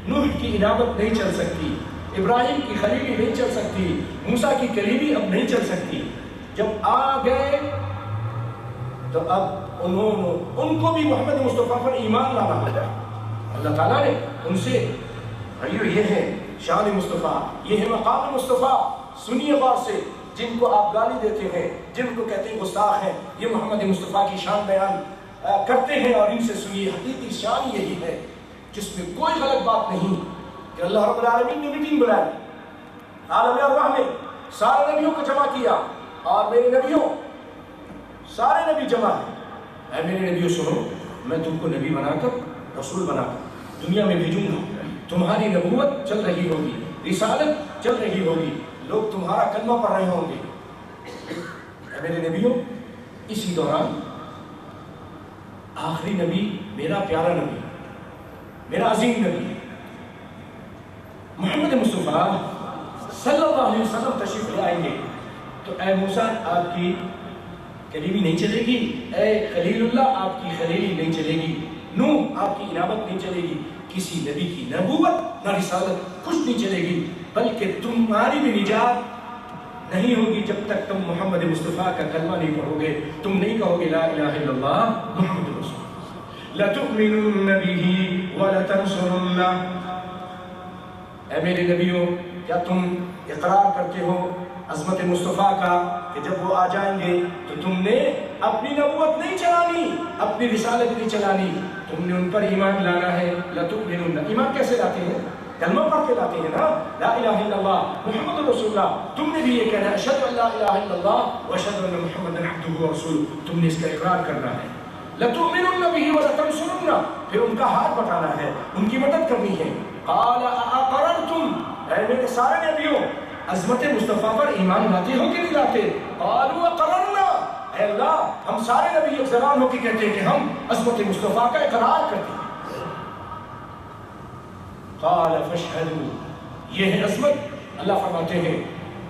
نوح کی انابت نہیں چل سکتی، ابراہیم کی خلیلی نہیں چل سکتی، موسیٰ کی کلیمی اب نہیں چل سکتی۔ جب آ گئے تو اب ان کو بھی محمد مصطفیٰ پر ایمان لانا ہوگا۔ اللہ تعالیٰ نے ان سے بھائیو یہ ہے شان مصطفیٰ، یہ ہے مقام مصطفیٰ، سنیے غور سے، جن کو آپ گالی دیتے ہیں، جن کو کہتے ہیں گستاخ ہیں، یہ محمد مصطفیٰ کی شان بیان کرتے ہیں، اور ان سے سنیے حقیقی شان یہی ہے جس میں کوئی غلط بات نہیں کہ اللہ رب العالمین نے میٹنگ بلائی، عالم ارواح میں سارے نبیوں کو جمع کیا، اور میرے نبیوں سارے نبی جمع ہیں، اے میرے نبیوں سنو، میں تم کو نبی بنا کر رسول بنا کر دنیا میں بھیجوں گا، تمہاری نبوت چل رہی ہوگی، رسالت چل رہی ہوگی، لوگ تمہارا کلمہ پڑھ رہے ہوں گے۔ اے میرے نبیوں، اسی دوران آخری نبی میرا پیارا نبی، میرا عظیم نبی محمد مصطفیٰ صلی اللہ علیہ وسلم تشریف لے آئیں گے، تو اے موسیٰ آپ کی کلیمی نہیں چلے گی، اے خلیل اللہ آپ کی خلیلی نہیں چلے گی، نوح آپ کی انابت نہیں چلے گی، کسی نبی کی نبوت نہ رسالت کچھ نہیں چلے گی، بلکہ تمہاری بھی نجات نہیں ہوگی جب تک تم محمد مصطفیٰ کا کلمہ نہیں پڑھو گے، تم نہیں کہو گے لا الہ الا اللہ محمد رسول اللہ۔ لَتُؤْمِنُنَّ بِهِ وَلَتَنْصُرُنَّهُ، اے میرے نبیوں کیا تم اقرار کرتے ہو عظمت مصطفیٰ کا کہ جب وہ آ جائیں گے تو تم نے اپنی نبوت نہیں چلانی، اپنی رسالت نہیں چلانی، تم نے ان پر ایمان لانا ہے۔ لَتُؤْمِنُنَّ، ایمان کیسے لاتے ہیں؟ کلمہ پڑھ کے لاتے ہیں نا، لا الہ الا اللہ محمد رسول اللہ۔ تم نے بھی یہ کہنا ہے اشہد ان لا الہ الا اللہ واشہد ان محمدا عبدہ ورسولہ، تم نے اس کا اقرار کرنا ہے۔ لَتُؤْمِنُنَّ بِهِ وَلَتَنْصُرُنَّ، پھر ان کا ہاتھ بٹانا ہے، ان کی مدد کرنی ہے۔ قَالَ أَأَقْرَرْتُمْ، اے میرے سارے نبیوں عظمت مصطفیٰ پر ایمان لاتے ہو کہ نہیں لاتے؟ قَالُوا أَقْرَرْنَا، اے اللہ ہم سارے نبی ایک زبان ہو کے کہتے ہیں کہ ہم عظمت مصطفیٰ کا اقرار کرتے ہیں۔ قَالَ فَاشْهَدُوا، یہ ہے عظمت۔ اللہ فرماتے ہیں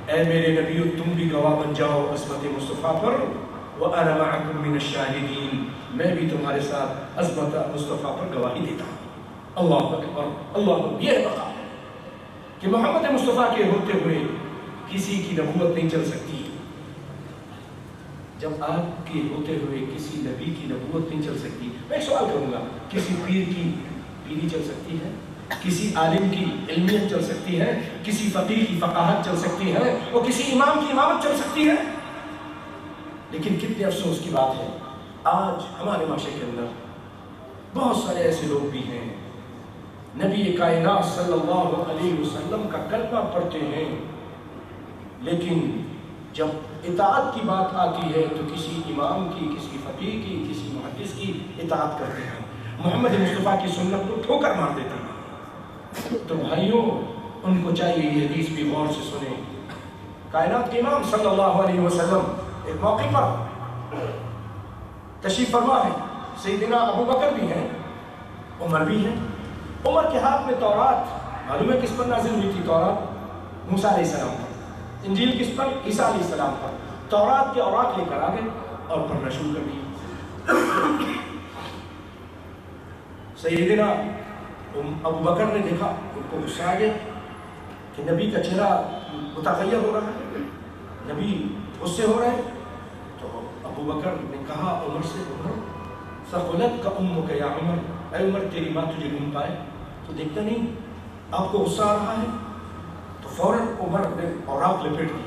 اے میرے نبیوں تم بھی گواہ بن جاؤ عظمت مصطفیٰ پر، وَأَنَا مَعَكُم مِّنَ الشَّاهِدِينَ، میں بھی تمہارے ساتھ عظمت مصطفیٰ پر گواہی دیتا ہوں۔ اللہ اکبر، اللہ اکبر، یہ بقا ہے کہ محمد مصطفیٰ کے ہوتے ہوئے کسی کی نبوت نہیں چل سکتی۔ جب آپ کے ہوتے ہوئے کسی نبی کی نبوت نہیں چل سکتی، میں ایک سوال کروں گا، کسی پیر کی پیری چل سکتی ہے؟ کسی عالم کی علمیت چل سکتی ہے؟ کسی فقیہ کی فقاہت چل سکتی ہے؟ اور کسی امام کی امامت چل سکتی ہے؟ لیکن کتنے افسوس کی بات ہے آج ہمارے معاشرے کے اندر بہت سارے ایسے لوگ بھی ہیں نبی کائنات صلی اللہ علیہ وسلم کا کلمہ پڑھتے ہیں، لیکن جب اطاعت کی بات آتی ہے تو کسی امام کی، کسی فقیہ کی، کسی محدث کی اطاعت کرتے ہیں، محمد مصطفیٰ کی سنت کو ٹھوکر مار دیتے ہیں۔ تو بھائیوں ان کو چاہیے یہ حدیث بھی غور سے سنیں۔ کائنات کے امام صلی اللہ علیہ وسلم ایک موقع پر تشریف فرما ہے، سیدنا ابو بکر بھی ہیں، عمر بھی ہیں۔ عمر کے ہاتھ میں تورات، معلوم ہے کس پر نازل ہوئی تھی تورات؟ موسیٰ علیہ السلام پر۔ انجیل کس پر؟ عیسیٰ علیہ السلام پر۔ تورات کے اوراق لے کر آ گئے اور پڑھنا شروع کر دیا۔ سیدنا ابو بکر نے دیکھا، ان کو غصہ آ گیا کہ نبی کا چہرہ متغیر ہو رہا ہے، نبی غصے ہو رہے ہیں۔ تو ابو بکر نے کہا عمر سے، عمر ثقلت کا امک یا عمر، اے عمر تیری ماں تجھے ڈھونڈ پائے تو دیکھتا نہیں آپ کو غصہ آ رہا ہے؟ تو فوراً عمر نے اوراق لپیٹ دی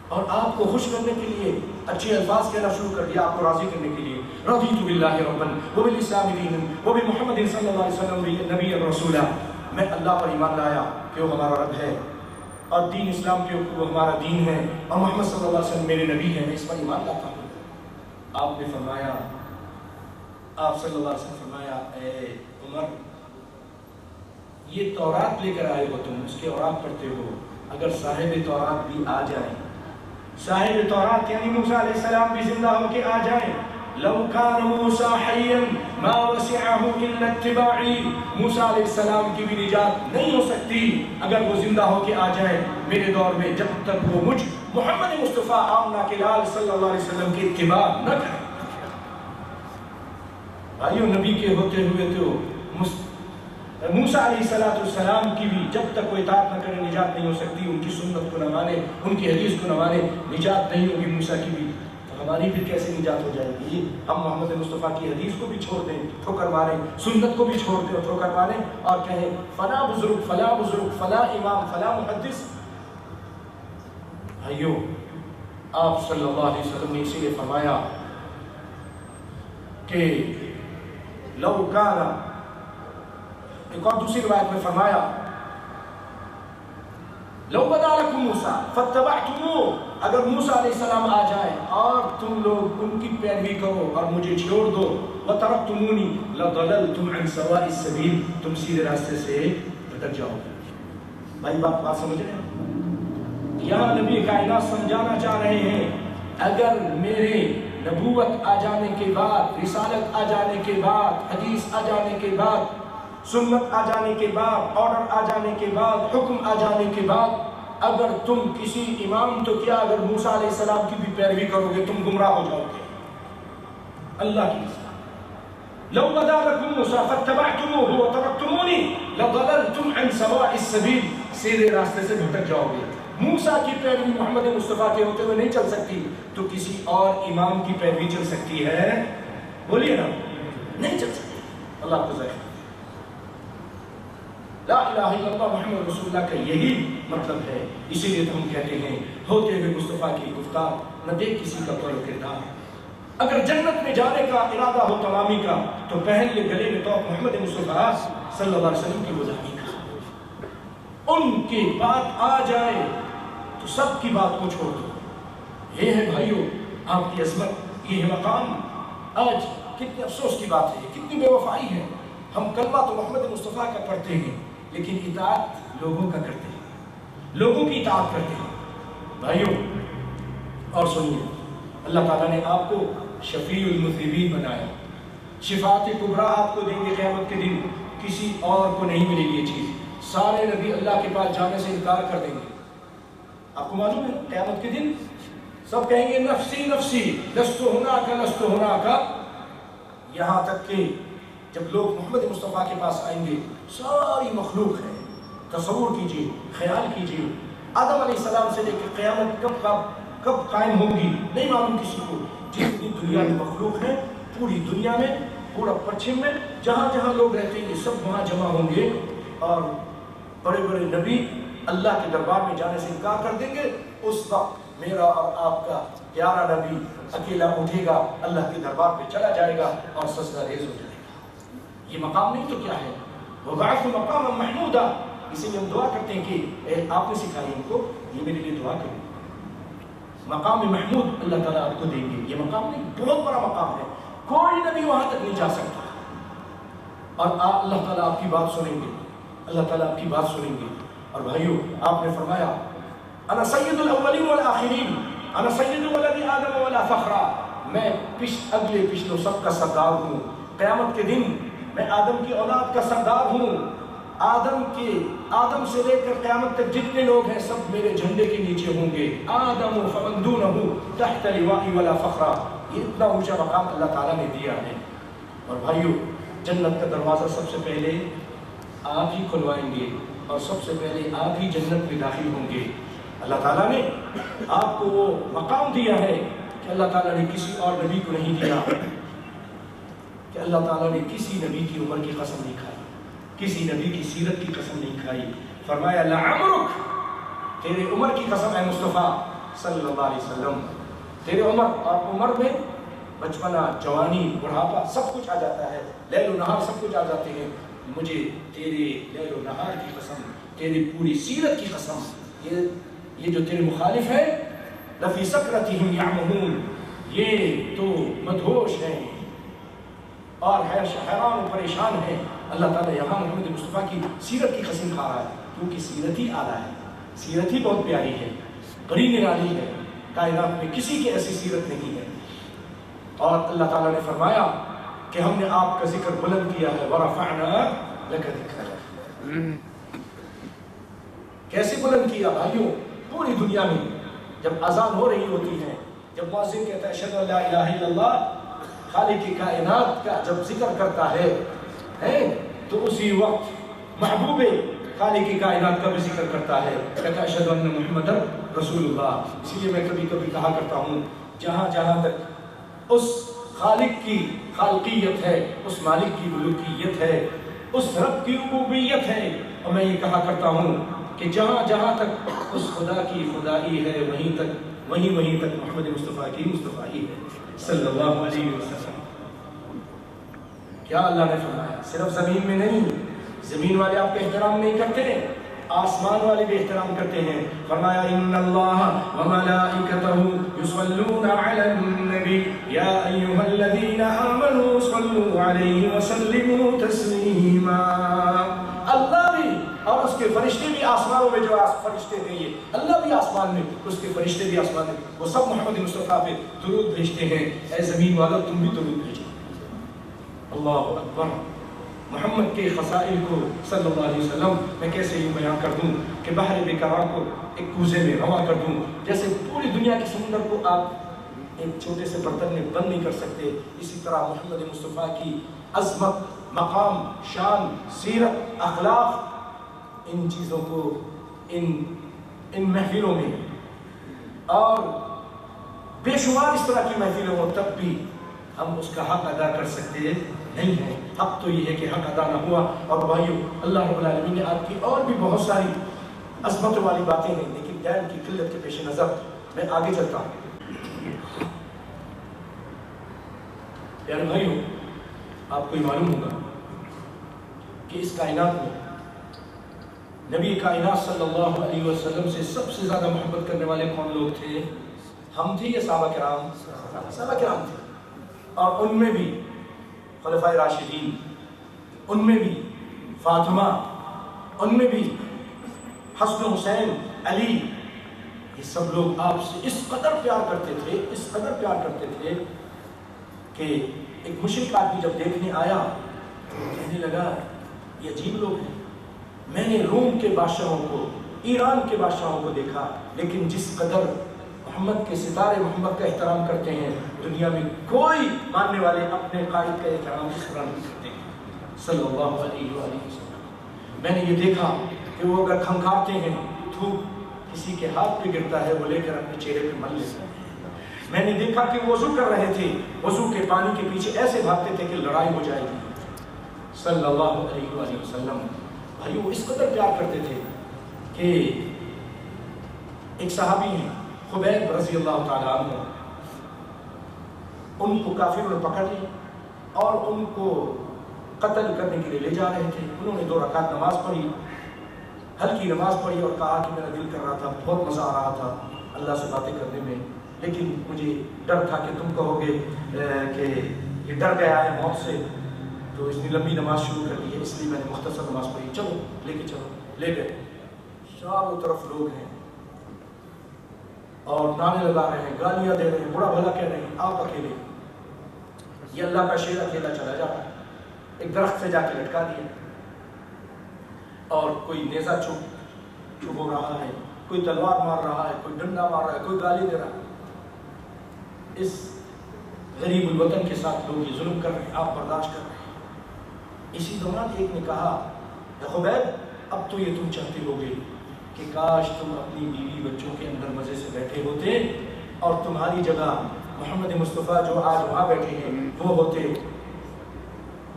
اور آپ کو خوش کرنے کے لیے اچھے الفاظ کہنا شروع کر دیا، آپ کو راضی کرنے کے لیے، رضیت باللہ ربا وبالاسلام دینا وبمحمد صلی اللہ علیہ وسلم نبی رسولا، میں اللہ پر ایمان لایا کہ وہ ہمارا رب ہے اور دین اسلام کے وہ ہمارا دین ہے اور محمد صلی اللہ علیہ وسلم میرے نبی ہیں، میں اس پر ایمان لاتا ہوں۔ آپ نے فرمایا، آپ صلی اللہ علیہ وسلم فرمایا اے عمر یہ تورات لے کر آئے ہو تم، اس کے اوراق پڑھتے ہو، اگر صاحب تورات بھی آ جائیں، صاحب تورات یعنی موسیٰ علیہ السلام بھی زندہ ہو کے آ جائیں، لو کان موسیٰ حیا ما وسعہ الا اتباعی، موسیٰ علیہ السلام کی بھی نجات نہیں ہو سکتی اگر وہ زندہ ہو کے آ جائیں میرے دور میں، جب تک وہ مجھ محمد مصطفیٰ آمنہ کے لال صلی اللہ علیہ وسلم کی اتباع نہ کریں۔ بھائیو نبی کے ہوتے ہوئے تو موسیٰ علیہ السلام کی بھی جب تک وہ اطاعت نہ کرے نجات نہیں ہو سکتی، ان کی سنت کو نہ مانے، ان کی حدیث کو نہ مانے، نجات نہیں ہوگی موسیٰ کی بھی، تو ہماری بھی کیسے نجات ہو جائے گی؟ ہم محمد مصطفیٰ کی حدیث کو بھی چھوڑ دیں، ٹھوکر ماریں، سنت کو بھی چھوڑ دیں اور ٹھوکر ماریں اور کہیں فلاں بزرگ، فلاں بزرگ، فلاں امام، فلاں محدث۔ بھائیو آپ صلی اللہ علیہ وسلم نے اسی لیے فرمایا کہ لو کان، ایک اور دوسری روایت میں فرمایا لو بدا لکم موسیٰ فاتبعتموہ، اگر موسیٰ علیہ السلام آ جائیں اور تم لوگ ان کی پیروی کرو اور مجھے چھوڑ دو، وترکتمونی لضللتم عن سواء السبیل، تم سیدھے راستے سے بھٹک جاؤ گے۔ بھائی بات سمجھ رہے ہیں؟ یہاں نبی کائنات سمجھانا چاہ رہے ہیں اگر میرے نبوت آ جانے کے بعد، رسالت آ جانے کے بعد، حدیث آ جانے کے بعد، سنت آ جانے کے بعد، آرڈر آ جانے کے بعد، حکم آ جانے کے بعد، اگر تم کسی امام تو کیا اگر موسیٰ علیہ السلام کی بھی پیروی کرو گے تم گمراہ ہو جاؤ گے۔ اللہ کی قسم، لو بدا لکم موسیٰ فاتبعتموہ وترکتمونی لضللتم عن سواء السبیل، سیدھے راستے سے بھٹک جاؤ گے۔ موسیٰ کی پیروی محمد مصطفیٰ کے ہوتے ہوئے نہیں چل سکتی تو کسی اور امام کی پیروی چل سکتی ہے؟ بولیے نا، نہیں چل سکتی۔ اللہ کو ذکر لا الہ الا اللہ محمد رسول اللہ کا یہی مطلب ہے. اسی لیے تو ہم کہتے ہیں ہوتے ہوئے مصطفیٰ کی گفتار نہ دیکھ کسی کا قول و کردار. اگر جنت میں جانے کا ارادہ ہو تمامی کا تو پہن لے گلے میں تو محمد مصطفیٰ صلی اللہ علیہ وسلم کی غلامی کا. ان کی بات آ جائے تو سب کی بات کو چھوڑ دو. یہ ہے بھائیو آپ کی عظمت, یہ ہے مقام. آج کتنے افسوس کی بات ہے, کتنی بے وفائی ہے. ہم کلمہ تو محمد مصطفیٰ کا پڑھتے ہیں لیکن اطاعت لوگوں کا کرتے ہیں, لوگوں کی اطاعت کرتے ہیں. بھائیو اور سنیے, اللہ تعالیٰ نے آپ کو شفیع المذنبین بنایا. شفاعت کبریٰ آپ کو دیں گے قیامت کے دن, کسی اور کو نہیں ملے گی یہ چیز. سارے نبی اللہ کے پاس جانے سے انکار کر دیں گے. آپ کو معلوم ہے قیامت کے دن سب کہیں گے نفسی نفسی, لست ہناک لست ہناک. یہاں تک کہ جب لوگ محمد مصطفیٰ کے پاس آئیں گے, ساری مخلوق ہے. تصور کیجئے, خیال کیجئے, آدم علیہ السلام سے لے کے قیامت کب قائم ہوگی نہیں معلوم کسی کو. جتنی دنیا میں مخلوق ہے, پوری دنیا میں, پورا پچھم میں جہاں جہاں لوگ رہتے ہیں سب وہاں جمع ہوں گے, اور بڑے بڑے نبی اللہ کے دربار میں جانے سے انکار کر دیں گے. اس وقت میرا اور آپ کا پیارا نبی اکیلا اٹھے گا, اللہ کے دربار پہ چلا جائے گا اور سجدہ ریز ہو جائے گا. یہ مقام نہیں تو کیا ہے, وَبَعَثُ مَقَامًا مَحْمُودًا. اسی لیے ہم دعا کرتے ہیں کہ آپ نے سکھائی ان کو, یہ میرے لیے دعا کریں. مقام محمود اللہ تعالیٰ آپ کو دیں گے. یہ مقام نہیں, بہت بڑا مقام ہے, کوئی نبی وہاں تک نہیں جا سکتا. اور اللہ تعالیٰ آپ کی بات سنیں گے, اللہ تعالیٰ آپ کی بات سنیں گے. اور بھائیو آپ نے فرمایا انا سید الاولین والآخرین, انا سید ولد آدم ولا فخر. میں اگلے پچھلوں سب کا سردار ہوں. قیامت کے دن میں آدم کی اولاد کا سردار ہوں. آدم سے لے کر قیامت تک جتنے لوگ ہیں سب میرے جھنڈے کے نیچے ہوں گے. آدم فمن دونہ تحت لوائی ولا فخر. یہ اتنا اونچا مقام اللہ تعالیٰ نے دیا ہے. اور بھائیو جنت کا دروازہ سب سے پہلے آپ ہی کھلوائیں گے, اور سب سے پہلے آپ ہی جنت میں داخل ہوں گے. اللہ تعالیٰ نے آپ کو وہ مقام دیا ہے کہ اللہ تعالیٰ نے کسی اور نبی کو نہیں دیا. کہ اللہ تعالیٰ نے کسی نبی کی عمر کی قسم نہیں کھائی, کسی نبی کی سیرت کی قسم نہیں کھائی. فرمایا لعمرک, تیرے عمر کی قسم ہے مصطفیٰ صلی اللہ علیہ وسلم. تیرے عمر میں بچپنا, جوانی, بڑھاپا سب کچھ آ جاتا ہے, لیل و نہار سب کچھ آ جاتے ہیں. مجھے تیرے لیل و نہار کی قسم, تیری پوری سیرت کی قسم, یہ جو تیرے مخالف ہے لفی سکرتہم یعمہون, یہ تو مدہوش ہیں اور حیران و پریشان ہیں. اللہ تعالیٰ یہاں محمد مصطفیٰ کی سیرت کی قسم کھا رہا ہے, کیونکہ سیرت ہی اعلیٰ ہے, سیرت ہی بہت پیاری ہے, بڑی نرالی ہے. کائنات میں کسی کی ایسی سیرت نہیں ہے. اور اللہ تعالیٰ نے فرمایا کہ ہم نے آپ کا ذکر بلند کیا ہے. وَرَفَعْنَا لَكَ ذِكْرَكَ. کیسے بلند کیا بھائیوں؟ پوری دنیا میں جب اذان ہو رہی ہوتی ہے, جب مؤذن کہتا ہے اشہدو ان لا الہ الا اللہ, خالق کائنات کا جب ذکر کرتا ہے تو اسی وقت محبوب خالق کائنات کا بھی ذکر کرتا ہے, کہتا ہے اشہدو ان محمد رسول اللہ. اسی لیے میں کبھی کبھی کہا کرتا ہوں, جہاں جہاں تک اس خالق کی خالقیت ہے, اس مالک کی ملوکیت ہے, اس رب کی ربوبیت ہے, اور میں یہ کہا کرتا ہوں کہ جہاں جہاں تک اس خدا کی خدائی ہے وہیں تک محمد مصطفیٰ کی مصطفیٰ ہے صلی اللہ علیہ وسلم. کیا اللہ نے فرمایا؟ صرف زمین میں نہیں, زمین والے آپ کا احترام نہیں کرتے, آسمان والے بھی احترام کرتے ہیں. فرمایا ان اللہ وملائکتہ یصلون علی النبی یا ایھا الذین آمنوا صلوا علیہ وسلموا تسلیما. اللہ بھی اور اس کے فرشتے بھی آسمانوں میں, جو فرشتے ہیں یہ اللہ بھی آسمان میں, اس کے فرشتے بھی آسمان میں, وہ سب محمد مصطفیٰ پہ درود بھیجتے ہیں. اے زمین والوں تم بھی درود بھیجو. اللہ اکبر. محمد کے خصائل کو صلی اللہ علیہ وسلم میں کیسے یوں بیان کر دوں کہ بحر بیکراں کو ایک کوزے میں رواں کر دوں. جیسے پوری دنیا کے سمندر کو آپ ایک چھوٹے سے برتن میں بند نہیں کر سکتے, اسی طرح محمد مصطفیٰ کی عظمت, مقام, شان, سیرت, اخلاق, ان چیزوں کو ان محفلوں میں اور بے شمار اس طرح کی محفلوں میں تب بھی ہم اس کا حق ادا کر سکتے نہیں ہیں. حق تو یہ ہے کہ حق ادا نہ ہوا. اور بھائیو اللہ رب العالمین نے آپ کی اور بھی بہت ساری عظمت والی باتیں ہیں، لیکن ٹائم کی قلت کے پیش نظر میں آگے چلتا ہوں. پیارے بھائیو، آپ کو یہ معلوم ہوگا کہ اس کائنات میں نبی کائنات صلی اللہ علیہ وسلم سے سب سے زیادہ محبت کرنے والے کون لوگ تھے؟ ہم تھے یا صحابہ کرام؟ صحابہ کرام تھے. اور ان میں بھی خلفائے راشدین، ان میں بھی فاطمہ، ان میں بھی حسن حسین، علی، یہ سب لوگ آپ سے اس قدر پیار کرتے تھے، اس قدر پیار کرتے تھے کہ ایک مشرک آدمی جب دیکھنے آیا تو کہنے لگا یہ عجیب لوگ ہیں. میں نے روم کے بادشاہوں کو، ایران کے بادشاہوں کو دیکھا، لیکن جس قدر محمد کے ستارے محمد کا احترام کرتے ہیں دنیا میں کوئی ماننے والے اپنے قائد کا احترام اس طرح نہیں کرتے ہیں صلی اللہ علیہ وآلہ وسلم. میں نے یہ دیکھا کہ وہ اگر کھنکھارتے ہیں، دھوپ کسی کے ہاتھ پہ گرتا ہے وہ لے کر اپنے چہرے پہ مل لیتے ہیں. میں نے دیکھا کہ وہ وضو کر رہے تھے، وضو کے پانی کے پیچھے ایسے بھاگتے تھے کہ لڑائی ہو جائے گی صلی اللہ علیہ وآلہ وسلم. بھائی وہ اس قدر پیار کرتے تھے کہ ایک صحابی ہیں خبیب رضی اللہ تعالیٰ عنہ، ان کو کافروں نے پکڑ لیا اور ان کو قتل کرنے کے لیے لے جا رہے تھے. انہوں نے 2 رکعت نماز پڑھی، ہلکی نماز پڑھی، اور کہا کہ میرا دل کر رہا تھا، بہت مزہ آ رہا تھا اللہ سے باتیں کرنے میں، لیکن مجھے ڈر تھا کہ تم کہو گے کہ یہ ڈر گیا ہے موت سے، تو اس نے لمبی نماز شروع کر دی ہے، اس لیے میں نے مختصر نماز پڑھی. چلو لے کے چلو. لے گئے. چاروں طرف لوگ ہیں اور نعرے لگا رہے ہیں، گالیاں دے رہے ہیں، برا بھلا کہہ رہے ہیں. آپ اکیلے، یہ اللہ کا شیر اکیلا چلا جا رہا ہے. ایک درخت سے جا کے لٹکا دیا، اور کوئی نیزہ چپ ہو رہا ہے، کوئی تلوار مار رہا ہے، کوئی ڈنڈا مار رہا ہے، کوئی گالی دے رہا ہے. اس غریب الوطن کے ساتھ لوگ یہ ظلم کر رہے ہیں، آپ برداشت کر رہے ہیں. اسی دوران ایک نے کہا اے خبیب اب تو یہ تم چاہتے ہوگے کہ کاش تم اپنی بیوی بچوں کے اندر مزے سے بیٹھے ہوتے اور تمہاری جگہ محمد مصطفیٰ جو آج وہاں بیٹھے ہیں وہ ہوتے.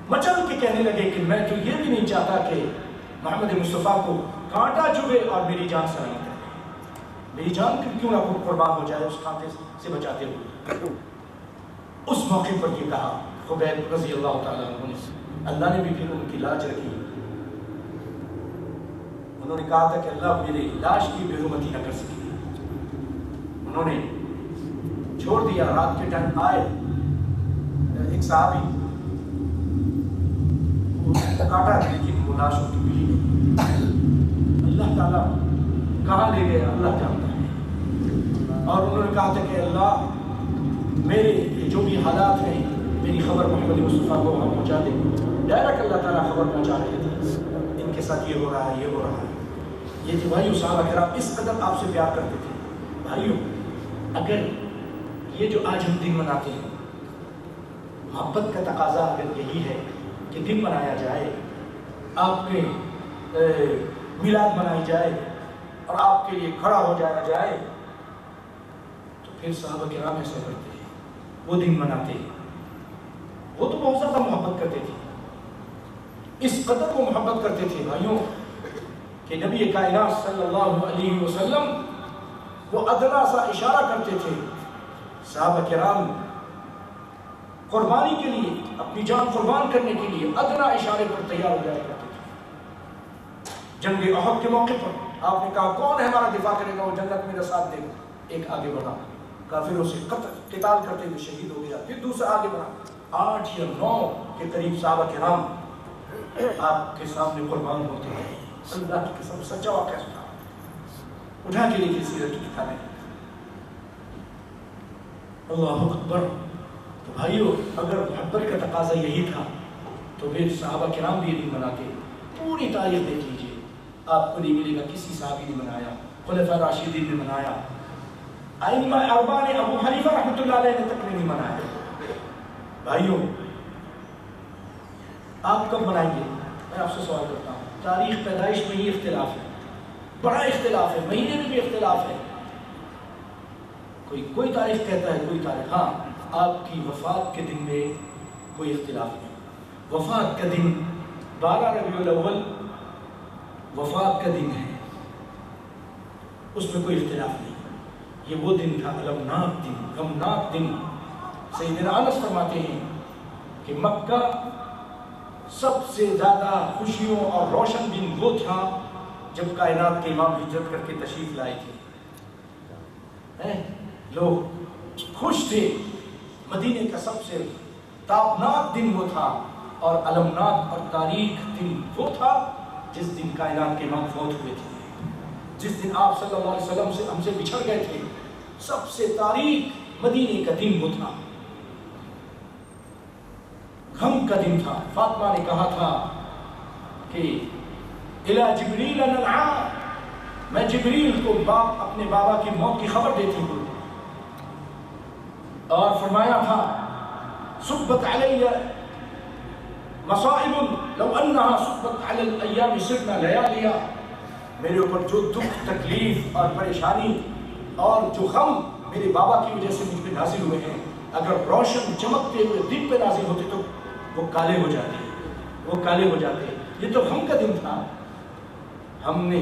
مچل کے کہنے لگے کہ میں تو یہ بھی نہیں چاہتا کہ محمد مصطفیٰ کو کانٹا چبھے اور میری جان سلامت رہے، میری جان کیوں نہ قربان ہو جائے اس کانٹے سے بچاتے ہوئے. اس موقع پر یہ کہا خبیب رضی اللہ تعالیٰ عنہ نے. اللہ نے بھی پھر ان کی لاج رکھی. انہوں نے کہا تھا کہ اللہ میری لاش کی بے حرمتی نہ کر سکے. انہوں نے چھوڑ دیا. رات کے ٹائم آئے ایک صحابی، کاٹا لیکن وہ لاش ان کی ملی نہیں. اللہ تعالیٰ کہاں لے گئے اللہ جانتا ہے. اور انہوں نے کہا تھا کہ اللہ میرے جو بھی حالات ہیں میری خبر محمد مصطفیٰ کو وہاں پہنچا دے. ڈائریکٹ اللہ تعالیٰ خبر پہنچا رہے تھے ان کے ساتھ یہ ہو رہا ہے، یہ ہو رہا ہے. یہ تھے بھائیو صحابہ کرام، اس قدر آپ سے پیار کرتے تھے. بھائیو اگر یہ جو آج ہم دن مناتے ہیں، محبت کا تقاضا اگر یہی ہے کہ دن منایا جائے، آپ کے میلاد منائی جائے اور آپ کے لیے کھڑا ہو جایا جائے، تو پھر صحابہ کرام ایسا کرتے ہیں، وہ دن مناتے ہیں. وہ تو بہت زیادہ محبت کرتے تھے. اس قدر وہ محبت کرتے تھے بھائیوں کہ نبی کائنات صلی اللہ علیہ وسلم وہ ادنا سا اشارہ کرتے تھے. صحابہ کرام قربانی کے لیے، اپنی جان قربان کرنے کے لیے ادنا اشارے پر تیار ہو جایا کرتے تھے. جنگ احد کے موقع پر آپ نے کہا کون ہے ہمارا دفاع کرے گا، وہ جنت میرا ساتھ دے گا. ایک آگے بڑھا، کافروں سے قتال کرتے ہوئے شہید ہو گیا. پھر دوسرا آگے بڑھا. 8 یا 9 کے قریب صحابہ کرام آپ کے سامنے قربان ہوتے ہیں. اللہ کی قسم سچا واقعہ سنا اٹھا کے لیے سیرت کی کتابیں. اللہ اکبر. تو بھائیو اگر محبت کا تقاضا یہی تھا تو پھر صحابہ کرام بھی یہ دن مناتے. پوری تاریخ دیکھ لیجیے، آپ کو نہیں ملے گا کسی صحابی نے منایا، خلفاء راشدین نے منایا، ائمہ اربعہ نے، ابو حنیفہ رحمۃ اللہ علیہ نے تک نہیں منایا. بھائیوں آپ کب منائیں گے؟ میں آپ سے سوال کرتا ہوں. تاریخ پیدائش میں ہی اختلاف ہے، بڑا اختلاف ہے، مہینے میں بھی اختلاف ہے. کوئی تاریخ کہتا ہے، کوئی تاریخ. ہاں آپ کی وفات کے دن میں کوئی اختلاف نہیں. وفات کا دن 12 ربیع الاول وفات کا دن ہے، اس میں کوئی اختلاف نہیں. یہ وہ دن تھا المناک دن، غمناک دن. سیدنا انس فرماتے ہیں کہ مکہ سب سے زیادہ خوشیوں اور روشن دن وہ تھا جب کائنات کے امام ہجرت کر کے تشریف لائے تھے. لوگ خوش تھے. مدینے کا سب سے تابناک دن وہ تھا، اور المناک اور تاریخ دن وہ تھا جس دن کائنات کے امام فوت ہوئے تھے، جس دن آپ صلی اللہ علیہ وسلم سے ہم سے بچھڑ گئے تھے. سب سے تاریخ مدینے کا دن وہ تھا، غم کا دن تھا. فاطمہ نے کہا تھا کہ الی جبریل ننعا، میں جبریل کو اپنے بابا کی موت کی خبر دیتی ہوں. اور فرمایا تھا صبت علی مصائب لو انہا صبت علی الایام سرنا لیالیا، میرے اوپر جو دکھ تکلیف اور پریشانی اور جو غم میرے بابا کی وجہ سے مجھ پہ نازل ہوئے ہیں، اگر روشن چمکتے ہوئے دن پہ نازل ہوتے تو وہ کالے ہو جاتے، وہ کالے ہو جاتے. یہ تو غم کا دن تھا. ہم نے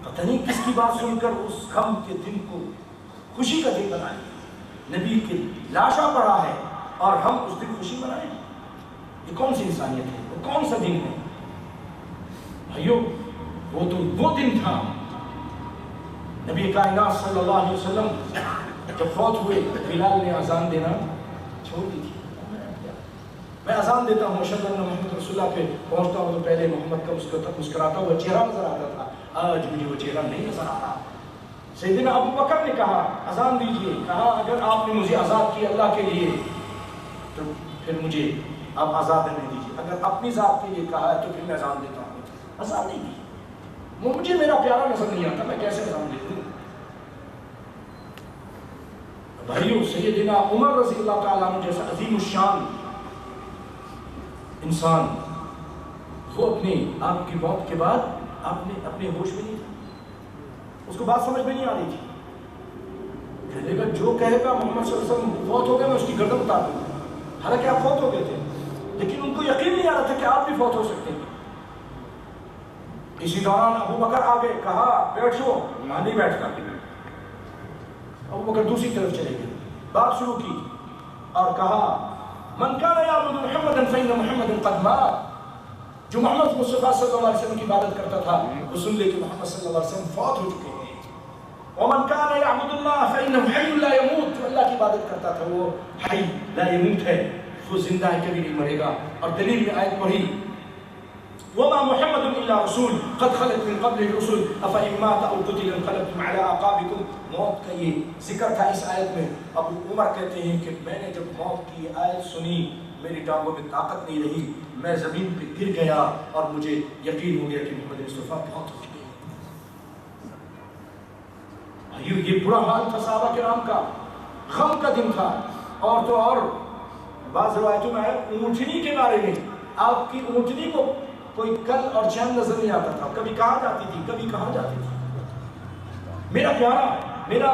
پتہ نہیں کس کی بات سن کر اس غم کے دن کو خوشی کا دن بنایا. نبی کی لاشا پڑا ہے اور ہم اس دن خوشی منائیں. یہ کون سی انسانیت ہے؟ وہ کون سا دن ہے؟ بھائیو، وہ تو وہ دن تھا. نبی کائنات صلی اللہ علیہ وسلم جب فوت ہوئے، بلال نے اذان دینا چھوڑ دی تھی. میں اذان دیتا ہوں اشہد ان محمد رسول اللہ پہ پہنچتا ہوں تو پہلے محمد کا مسکراتا ہوا چہرہ نظر آتا تھا. آج مجھے وہ چہرہ نہیں نظر آ رہا. سیدنا ابو بکر نے کہا اذان دیجئے. کہا اگر آپ نے مجھے آزاد کیا اللہ کے لیے تو پھر مجھے آپ آزاد رہنے دیجئے. اگر اپنی ذات کے لیے کہا ہے تو پھر میں اذان دیتا ہوں. اذان نہیں دی. وہ مجھے میرا پیارا نظر نہیں آتا، میں کیسے اذان دے دوں؟ بھائیو، سیدنا عمر رضی اللہ تعالیٰ عنہ جیسا عظیم الشان انسان، وہ اپنی آپ کی موت کے بعد اپنے ہوش میں نہیں تھا. اس کو بات سمجھ میں نہیں آ رہی تھی. کہنے لگا جو کہے گا محمد صلی اللہ علیہ وسلم فوت ہو گئے میں اس کی گردن اتار دوں گا. حالانکہ آپ فوت ہو گئے تھے، لیکن ان کو یقین نہیں آ رہا تھا کہ آپ بھی فوت ہو سکتے ہیں. اسی دوران ابو بکر آگے کہا بیٹھو. نہیں بیٹھتا. ابو بکر دوسری طرف چلے گئے، بات شروع کی اور کہا من کان یعبد محمدا فإن محمدا قد مات. جو محمد مصطفیٰ صلی اللہ علیہ وسلم کی عبادت کرتا تھا وہ سن لے کہ محمد صلی اللہ علیہ وسلم فوت ہو چکے ہیں. ومن کان یعبد اللہ فإنه حی لا يموت. جو اللہ کی عبادت کرتا تھا وہ حی لا يموت ہے، وہ زندہ ہے، کبھی نہیں مرے گا. اور دلیل میں آیت پڑھی وما محمد الا رسول قد خلت من قبل الرسل افإن مات او قتل انقلبتم على اعقابكم. موت کا یہ ذکر تھا اس آیت میں. ابو عمر کہتے ہیں کہ میں نے جب موت کی آیت سنی میری ٹانگوں میں طاقت نہیں رہی، میں زمین پہ گر گیا اور مجھے یقین ہو گیا کہ محمد مصطفیٰ بہت ہو چکے ہیں. یہ برا حال تھا صحابہ کرام کا، غم کا دن تھا. اور تو اور بعض روایتوں میں اونٹنی کے بارے میں، آپ کی اونٹنی کو کوئی کل اور چین نظر نہیں آتا تھا. کبھی کہاں جاتی تھی، کبھی کہاں جاتی تھی. میرا پیارا، میرا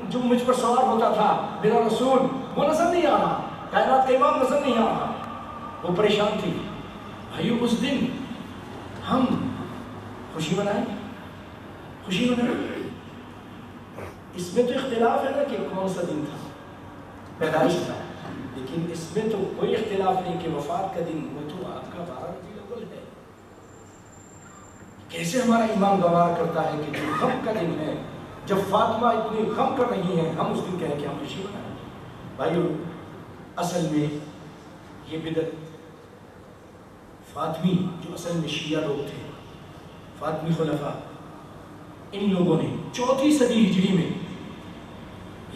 جو مجھ پر سوار ہوتا تھا، میرا رسول، وہ نظر نہیں آ رہا. کائنات کا امام نظر نہیں آ رہا. وہ پریشان تھی. بھائیو، اس دن ہم خوشی منائیں، خوشی منائیں. اس میں تو اختلاف ہے نا کہ کون سا دن تھا، پیدائش تھا، لیکن اس میں تو کوئی اختلاف نہیں کہ وفات کا دن وہ تو آپ کا 12 ربیع الاول ہے. کیسے ہمارا ایمان گوار کرتا ہے کہ جو غم کا دن ہے، جب فاطمہ اتنی غم کر رہی ہیں، ہم اس دن کہیں کہ ہم خوشی منائیں. بھائیو، اصل میں یہ بدعت فاطمی، جو اصل میں شیعہ لوگ تھے، فاطمی خلفاء، ان لوگوں نے 4 صدی ہجری میں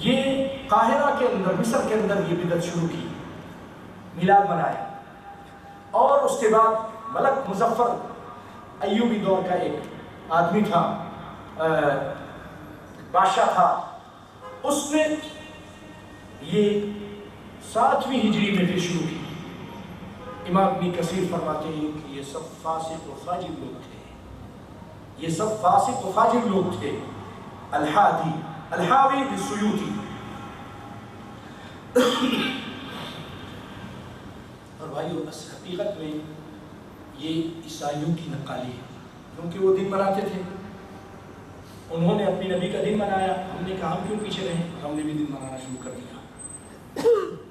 یہ قاہرہ کے اندر، مصر کے اندر یہ بدعت شروع کی، میلاد منایا. اور اس کے بعد ملک مظفر ایوبی دور کا ایک آدمی تھا، بادشاہ تھا، اس نے یہ 7ویں ہجری میں پھر شروع کی. امام ابن کثیر فرماتے ہیں کہ یہ سب فاسق و فاجر لوگ تھے، یہ سب فاسق و فاجر لوگ تھے. الحادی الحاوی بالسیوطی، اور بھائیو حقیقت میں یہ عیسائیوں کی نقالی ہے، کیونکہ وہ دن مناتے تھے، انہوں نے اپنی نبی کا دن منایا، ہم نے کہا ہم کیوں پیچھے رہیں، ہم نے بھی دن منانا شروع کر دیا،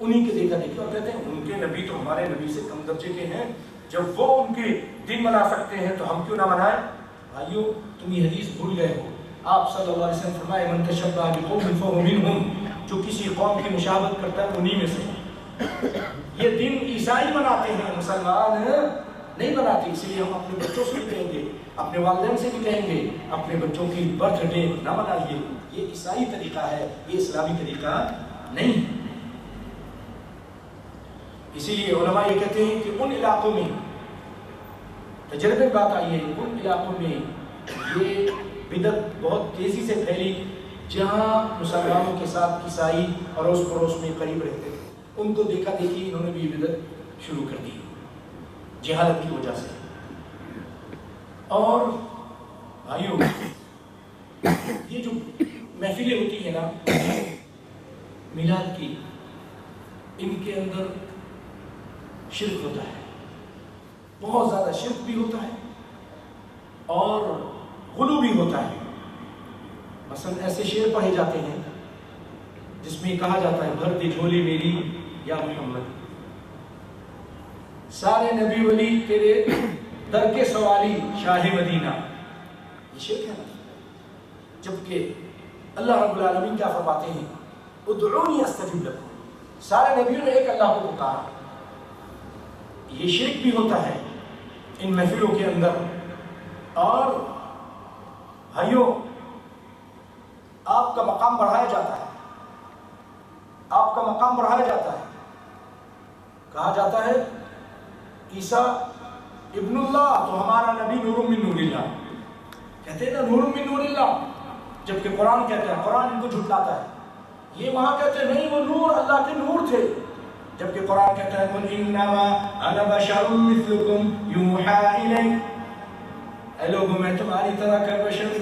انہی کے دیکھا دیکھا، اور کہتے ہیں ان کے نبی تو ہمارے نبی سے کم درجے کے ہیں، جب وہ ان کے دن منا سکتے ہیں تو ہم کیوں نہ منائیں۔ بھائیو تم یہ حدیث بھول گئے ہو، آپ صلی اللہ علیہ وسلم فرمائے من تشبہ بقوم فہو منہم، جو کسی قوم کی مشابہت کرتا ہے انہی میں سے۔ یہ دن عیسائی مناتے ہیں، مسلمان نہیں مناتے، اس لیے ہم اپنے بچوں سے بھی کہیں گے، اپنے والدین سے بھی کہیں گے اپنے بچوں کی برتھ ڈے نہ منائیے، یہ عیسائی طریقہ ہے، یہ اسلامی طریقہ نہیں۔ اسی لیے علماء یہ کہتے ہیں کہ ان علاقوں میں تجربے بات آئی ہے، ان علاقوں میں یہ بدعت بہت تیزی سے پھیلی جہاں مسلمانوں کے ساتھ عیسائی اڑوس پڑوس میں قریب رہتے تھے، ان کو دیکھا دیکھی انہوں نے بھی بدعت شروع کر دی جہالت کی وجہ سے۔ اور بھائیوں یہ جو محفلیں ہوتی ہیں نا میلاد کی، ان کے اندر شرک ہوتا ہے، بہت زیادہ شرک بھی ہوتا ہے اور غلو بھی ہوتا ہے۔ مثلا ایسے شعر پڑھے جاتے ہیں جس میں کہا جاتا ہے بھر دے جھولی میری یا محمد، سارے نبی ولی تیرے در کے سوالی شاہ مدینہ، یہ شرک ہے نا۔ جبکہ اللہ رب العالمین کیا فرماتے ہیں ادعونی استجب لکم، سارے نبیوں نے ایک اللہ کو پکارا، یہ شرک بھی ہوتا ہے ان محفلوں کے اندر۔ اور بھائیوں آپ کا مقام بڑھایا جاتا ہے، آپ کا مقام بڑھایا جاتا ہے، کہا جاتا ہے عیسیٰ ابن اللہ تو ہمارا نبی نور من نور اللہ، کہتے ہیں نا نور من نور اللہ، جبکہ قرآن کہتا ہے، قرآن ان کو جھٹلاتا ہے، یہ وہاں کہتے ہیں نہیں وہ نور اللہ کے نور تھے، جبکہ قرآن کہتا ہے قل انما انا بشر مثلکم یوحى الی، اے لوگوں میں تمہاری طرح کا بشر،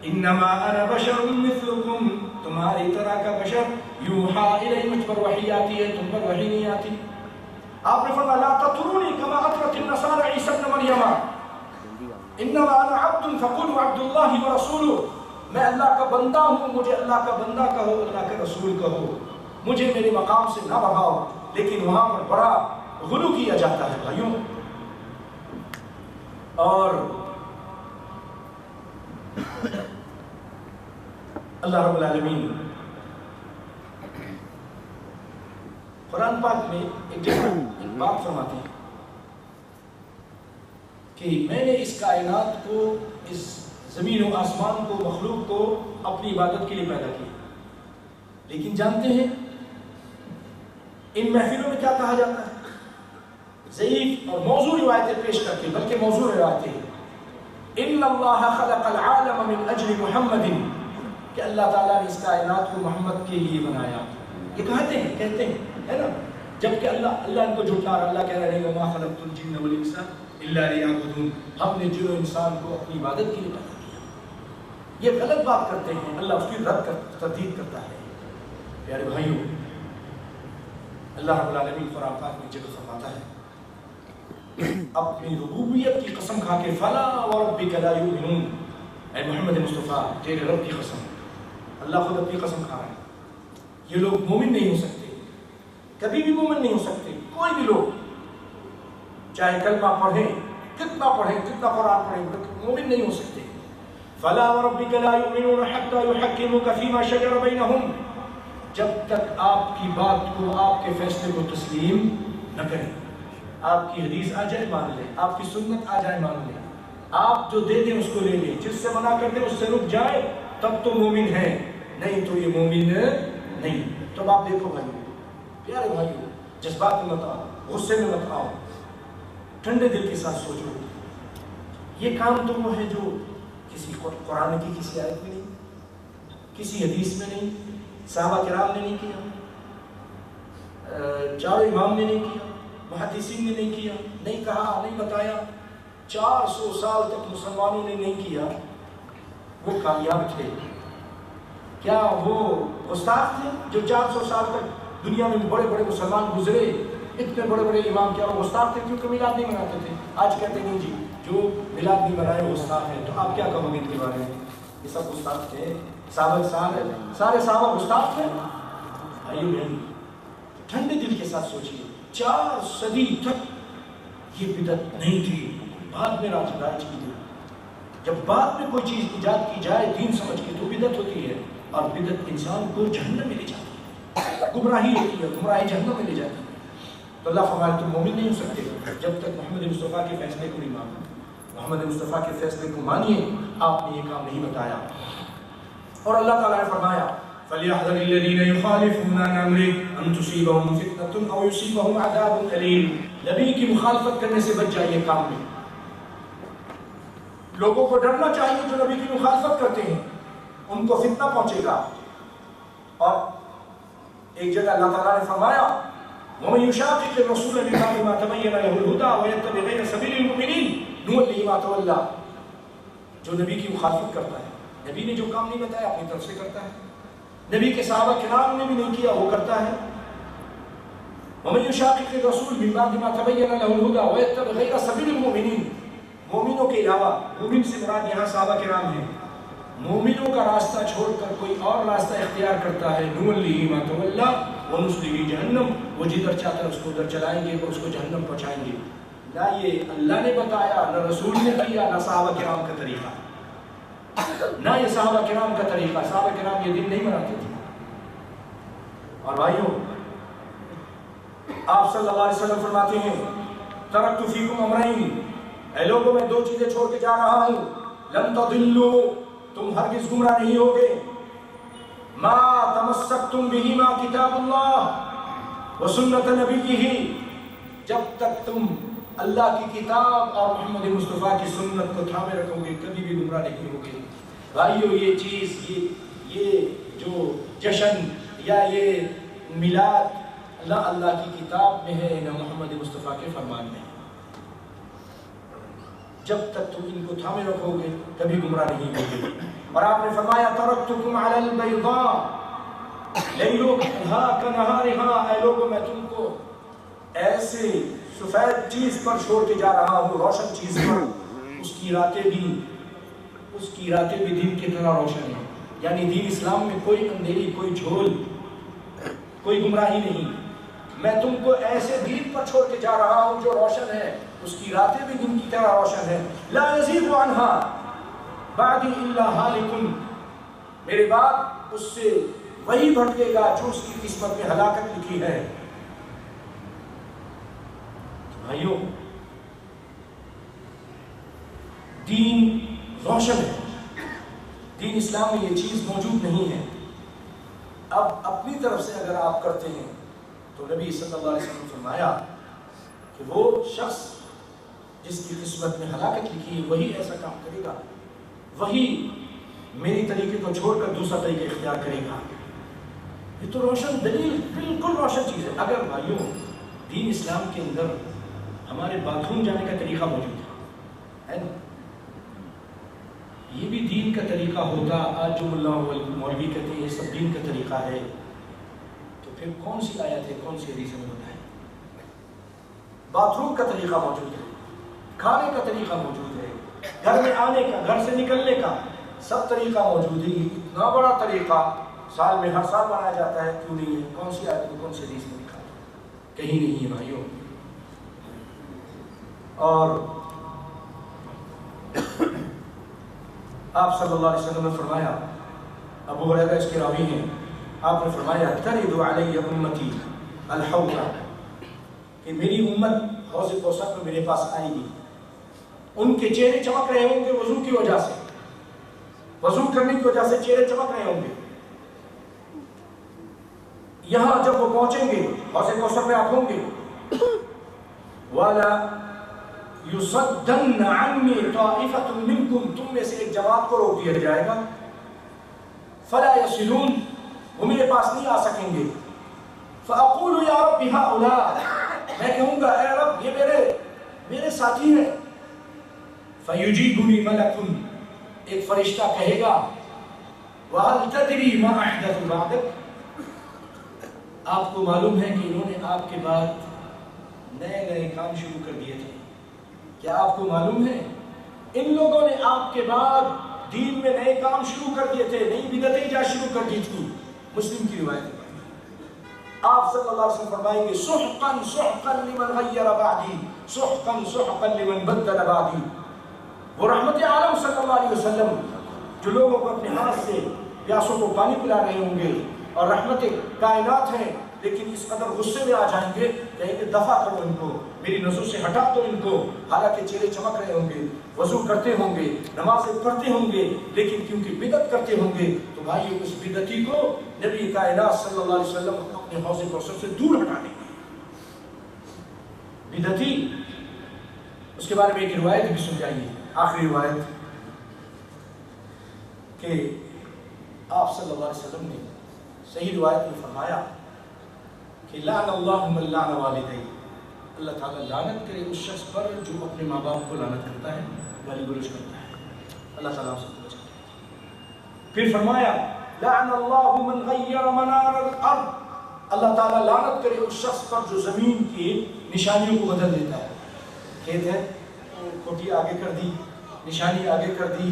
انما انا بشر مثلکم تمہاری طرح کا بشر، یوحى الی مجھ پر وحی آتی ہے تم پر وحی نہیں آتی۔ آپ نے فرمایا لا تطرونی کما اطرت النصارى عیسی ابن مریم، انما انا عبد فقولوا عبد اللہ ورسولہ، میں اللہ کا بندہ ہوں، مجھے اللہ کا بندہ کہو، اللہ کا رسول کہو، مجھے میرے مقام سے نہ بڑھاؤ۔ لیکن وہاں پر بڑا غلو کیا جاتا ہے بھائیوں۔ اور اللہ رب العالمین قرآن پاک میں ایک بات فرماتے ہیں کہ میں نے اس کائنات کو، اس زمین و آسمان کو، مخلوق کو اپنی عبادت کے لیے پیدا کیا، لیکن جانتے ہیں ان محفلوں میں کیا کہا جاتا ہے؟ ضعیف اور موضوع روایتیں پیش کر کے، بلکہ موضوع روایتیں ان اللہ خلق العالم من اجل محمد، کہ اللہ تعالیٰ نے اس کائنات کو محمد کے لیے بنایا، یہ کہتے ہیں ہے نا، جبکہ اللہ ان کو جھٹلا رہا، اللہ کہہ رہا ہے وما خلقت الجن والانس الا لیعبدون، ہم نے جن انسان کو اپنی عبادت کے لیے پیدا کیا، یہ غلط بات کرتے ہیں، اللہ اس کی تردید کرتا ہے۔ پیارے بھائیوں اللہ رب العالمین قرآن پاک میں جگہ فرماتا ہے اپنی ربوبیت کی قسم کھا کے فلا وربک لا یؤمنون، اے محمد مصطفیٰ تیرے رب کی قسم، اللہ خود اپنی قسم کھا رہا ہے، یہ لوگ مومن نہیں ہو سکتے، کبھی بھی مومن نہیں ہو سکتے، کوئی بھی لوگ چاہے کلمہ پڑھیں، کتنا قرآن پڑھیں، مومن نہیں ہو سکتے۔ فلا وربک لا یؤمنون حتی یحکموک فیما شجر بینہم، جب تک آپ کی بات کو، آپ کے فیصلے کو تسلیم نہ کریں، آپ کی حدیث آ جائے مان لیں، آپ کی سنت آ جائے مان لیں، آپ جو دے دیں اس کو لے لیں، جس سے منع کر دیں اس سے رک جائے، تب تو مومن ہے، نہیں تو یہ مومن نہیں۔ تب آپ دیکھو بھائیو، پیارے بھائیو، جذبات میں مت آؤ، غصے میں مت آؤ، ٹھنڈے دل کے ساتھ سوچو، یہ کام تو وہ ہے جو کسی قرآن کی کسی آیت میں نہیں، کسی حدیث میں نہیں، صحابہ کرام نے نہیں کیا، چاروں امام نے نہیں کیا، محدثین نے نہیں کیا، نہیں کہا، نہیں بتایا، 400 سال تک مسلمانوں نے نہیں کیا، وہ کامیاب تھے؟ کیا وہ گستاخ تھے جو 400 سال تک دنیا میں بڑے بڑے مسلمان گزرے، اتنے بڑے بڑے امام کیا وہ گستاخ تھے کیونکہ میلاد نہیں مناتے تھے؟ آج کہتے نہیں جی جو میلاد نہیں منائے وہ گستاخ ہے، تو آپ کیا کہو گے ان کے بارے میں؟ یہ سب گستاخ تھے؟ سارے صحابہ گستاخ تھے؟ آئیے بہن ٹھنڈے دل کے ساتھ سوچیے، 4 صدی تک یہ بدعت نہیں تھی، بعد میں رائج کی تھی۔ جب بعد میں کوئی چیز ایجاد کی جائے دین سمجھ کے تو بدعت ہوتی ہے، اور بدعت انسان کو جہنم میں لے جاتی ہے، گمراہی ہوتی ہے، گمراہی جہنم میں لے جاتی ہے۔ تو اللہ فرمائے تم مومن نہیں ہو سکتے جب تک محمد مصطفیٰ کے فیصلے کو نہیں مانو۔ محمد مصطفیٰ کے فیصلے کو مانیے، آپ نے یہ کام نہیں بتایا۔ اور اللہ تعالیٰ نے فرمایا فَلْيَحْذَرِ الَّذِينَ يُخَالِفُونَ عَنْ أَمْرِهِ أَن تُصِيبَهُمْ فِتْنَةٌ أَوْ يُصِيبَهُمْ عَذَابٌ أَلِيمٌ۔ نبی کی مخالفت کرنے سے بچ جائیے کام میں۔ لوگوں کو ڈرنا چاہیے جو نبی کی مخالفت کرتے ہیں، ان کو فتنہ پہنچے گا۔ اور ایک جگہ اللہ تعالیٰ نے فرمایا وَمَن يُشَاقِقِ الرَّسُولَ مِن بَعْدِ مَا تَبَيَّنَ لَهُ الْهُدَىٰ وَيَتَّبِعْ غَيْرَ سَبِيلِ الْمُؤْمِنِينَ نُوَلِّهِ مَا تَوَلَّىٰ۔ جو نبی کی مخالفت کرتا ہے، نبی نے جو کام نہیں بتایا اپنی طرف سے کرتا ہے، نبی کے صحابہ کرام نے بھی نہیں کیا وہ کرتا ہے۔ وَمَن يُشَاقِقِ الرَّسُولَ مِن بَعْدِ مَا تَبَيَّنَ لَهُ الْهُدَىٰ وَيَتَّبِعْ غَيْرَ سَبِيلِ الْمُؤْمِنِينَ مومنوں کے علاوہ، مومن سے مراد یہاں صحابہ کرام ہیں، مومنوں کا راستہ چھوڑ کر کوئی اور راستہ اختیار کرتا ہے نُوَلِّهِ مَا تَوَلَّىٰ وَنُصْلِهِ جہنم، وہ جدھر چاہتا ہے اس کو ادھر چلائیں گے اور اس کو جہنم پہنچائیں گے۔ نہ یہ اللہ نے بتایا، نہ رسول نے کیا، نہ صحابہ کرام کا طریقہ، نہ یہ صحابہ کرام کا طریقہ۔ صحابہ کرام یہ دن نہیں مناتے تھے۔ اور بھائیوں، آپ صلی اللہ علیہ وسلم فرماتے ہیں ترکت فیکم امرین، اے لوگوں میں 2 چیزیں چھوڑ کے جا رہا ہوں، لن تضلوا، تم ہرگز گمراہ نہیں ہوگے، ما تمسکتم بہما کتاب اللہ وسنت نبیہ، جب تک تم اللہ کی کتاب اور محمد مصطفیٰ کی سنت کو تھامے رکھو گے کبھی بھی گمراہ نہیں ہوگے۔ بھائیو یہ چیز، یہ جو جشن یا یہ میلاد نہ اللہ کی کتاب میں ہے نہ محمد مصطفیٰ کے فرمان میں ہے۔ جب تک تم ان کو تھامے رکھو گے کبھی گمراہ نہیں ہوگے۔ اور آپ نے فرمایا ترکتکم علی البیضاء لیلها کنہارها، اے لوگوں میں تم کو ایسے سفید چیز پر چھوڑ کے جا رہا ہوں، روشن چیز پر، اس کی راتیں بھی دن کی طرح روشن ہیں۔ یعنی دین اسلام میں کوئی اندھیری، کوئی جھول، کوئی گمراہی نہیں۔ میں تم کو ایسے دین پر چھوڑ کے جا رہا ہوں جو روشن ہے، اس کی راتیں بھی دن کی طرح روشن ہیں۔ لا یزیغ عنها بعدی الا ہالک، میرے بعد اس سے وہی بھٹکے گا جو اس کی قسمت میں ہلاکت لکھی ہے۔ بھائیوں، دین روشن ہے، دین اسلام میں یہ چیز موجود نہیں ہے۔ اب اپنی طرف سے اگر آپ کرتے ہیں تو نبی صلی اللہ علیہ وسلم فرمایا کہ وہ شخص جس کی قسمت میں ہلاکت لکھی ہے وہی ایسا کام کرے گا، وہی میری طریقے کو چھوڑ کر دوسرا طریقہ اختیار کرے گا۔ یہ تو روشن دلیل، بالکل روشن چیز ہے۔ اگر بھائیوں دین اسلام کے اندر ہمارے باتھ روم جانے کا طریقہ موجود ہے نا، یہ بھی دین کا طریقہ ہوتا، آج جو اللہ مولوی کہتے ہیں یہ سب دین کا طریقہ ہے، تو پھر کون سی آیت ہے، کون سی حدیث میں بتائیں؟ باتھ روم کا طریقہ موجود ہے، کھانے کا طریقہ موجود ہے، گھر میں آنے کا، گھر سے نکلنے کا سب طریقہ موجود ہے۔ اتنا بڑا طریقہ سال میں ہر سال بنایا جاتا ہے، کیوں نہیں ہے؟ کون سی آیت میں، کون سی حدیث میں لکھا ہے؟ کہیں نہیں ہے بھائیوں۔ اور آپ صلی اللہ علیہ وسلم نے فرمایا، ابو ہریرہ اس کے راوی ہیں، آپ نے فرمایا ترد علی امتی الحوض، کہ میری امت حوض کوثر میں میرے پاس آئے گی، ان کے چہرے چمک رہے ہوں گے وضو کی وجہ سے، وضو کرنے کی وجہ سے چہرے چمک رہے ہوں گے۔ یہاں جب وہ پہنچیں گے حوض کوثر میں آپ ہوں گے، والا یصدن عنی طائفۃ منکم، تم میں سے ایک جماعت کو روک دیا جائے گا، فلا یصلون، وہ میرے پاس نہیں آ سکیں گے، فاقول یا رب ہؤلاء، میں کہوں گا اے رب یہ میرے ساتھی ہیں، فیجیبنی ملک، ایک فرشتہ کہے گا وَهَلْ تَدْرِي مَا أَحْدَثُ بَعْدَكَ، آپ کو معلوم ہے کہ انہوں نے آپ کے بعد نئے نئے کام شروع کر دیے تھے؟ کیا آپ کو معلوم ہے ان لوگوں نے آپ کے بعد دین میں نئے کام شروع کر دیے تھے، نئی بدعتیں ایجاد شروع کر دی تھی؟ مسلم کی روایت ہے، آپ صلی اللہ علیہ وسلم فرمائیں گے سحقاً سحقاً لمن غیر بعدی سحقاً سحقاً لمن بدل بعدی۔ وہ رحمت عالم صلی اللہ علیہ وسلم جو لوگوں کو اپنے ہاتھ سے پیاسوں کو پانی پلا رہے ہوں گے اور رحمت کائنات ہیں، لیکن اس قدر غصے میں آ جائیں گے کہیں کہ دفع کرو ان کو، میری نظروں سے ہٹا دو ان کو، حالانکہ چہرے چمک رہے ہوں گے، وضو کرتے ہوں گے، نمازیں پڑھتے ہوں گے، لیکن کیونکہ بدعت کرتے ہوں گے تو بھائی اس بدعتی کو نبی کائنات صلی اللہ علیہ وسلم اپنے حوض کوثر سے دور ہٹا دیں گے۔ بدعتی، اس کے بارے میں ایک روایت بھی سن جائیے، آخری روایت کہ آپ صلی اللہ علیہ وسلم نے صحیح روایت میں فرمایا کہ لعن اللہ من لعن والدی، اللہ تعالیٰ لعنت کرے اس شخص پر جو اپنے ماں باپ کو لعنت کرتا ہے، گالی گلوچ کرتا ہے، اللہ تعالیٰ سے بچائے۔ پھر فرمایا لعن اللہ من غیر منار الارض، اللہ تعالیٰ لعنت کرے اس شخص پر جو زمین کی نشانیوں کو بدل دیتا ہے۔ کھیت ہے، کھوٹی آگے کر دی، نشانی آگے کر دی،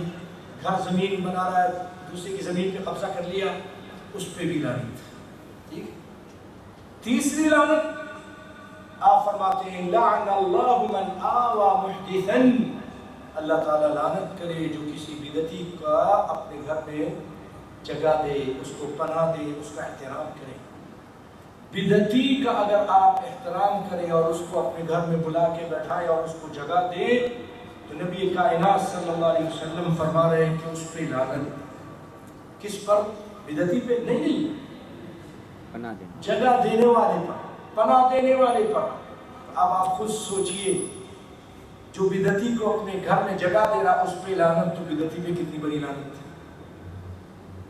گھر زمین بنا رہا ہے، دوسرے کی زمین پہ قبضہ کر لیا، اس پہ بھی لعنت۔ ٹھیک ہے، تیسری لعنت آپ فرماتے ہیں لعن اللہ من آوى محدثا، اللہ تعالیٰ لعنت کرے جو کسی بدعتی کا اپنے گھر میں جگہ دے، اس کو پناہ دے، اس کا احترام کرے۔ بدعتی کا اگر آپ احترام کریں اور اس کو اپنے گھر میں بلا کے بیٹھائیں اور اس کو جگہ دیں تو نبی کائنات صلی اللہ علیہ وسلم فرما رہے ہیں کہ اس پہ لعنت۔ کس پر؟ بدعتی پہ نہیں، جگہ دینے والے پر، پناہ دینے والے پر۔ اب آپ خود سوچئے جو بدعتی کو اپنے گھر میں جگہ دے رہا اس پہ لعنت، تو بدعتی پہ کتنی بڑی لعنت ہے،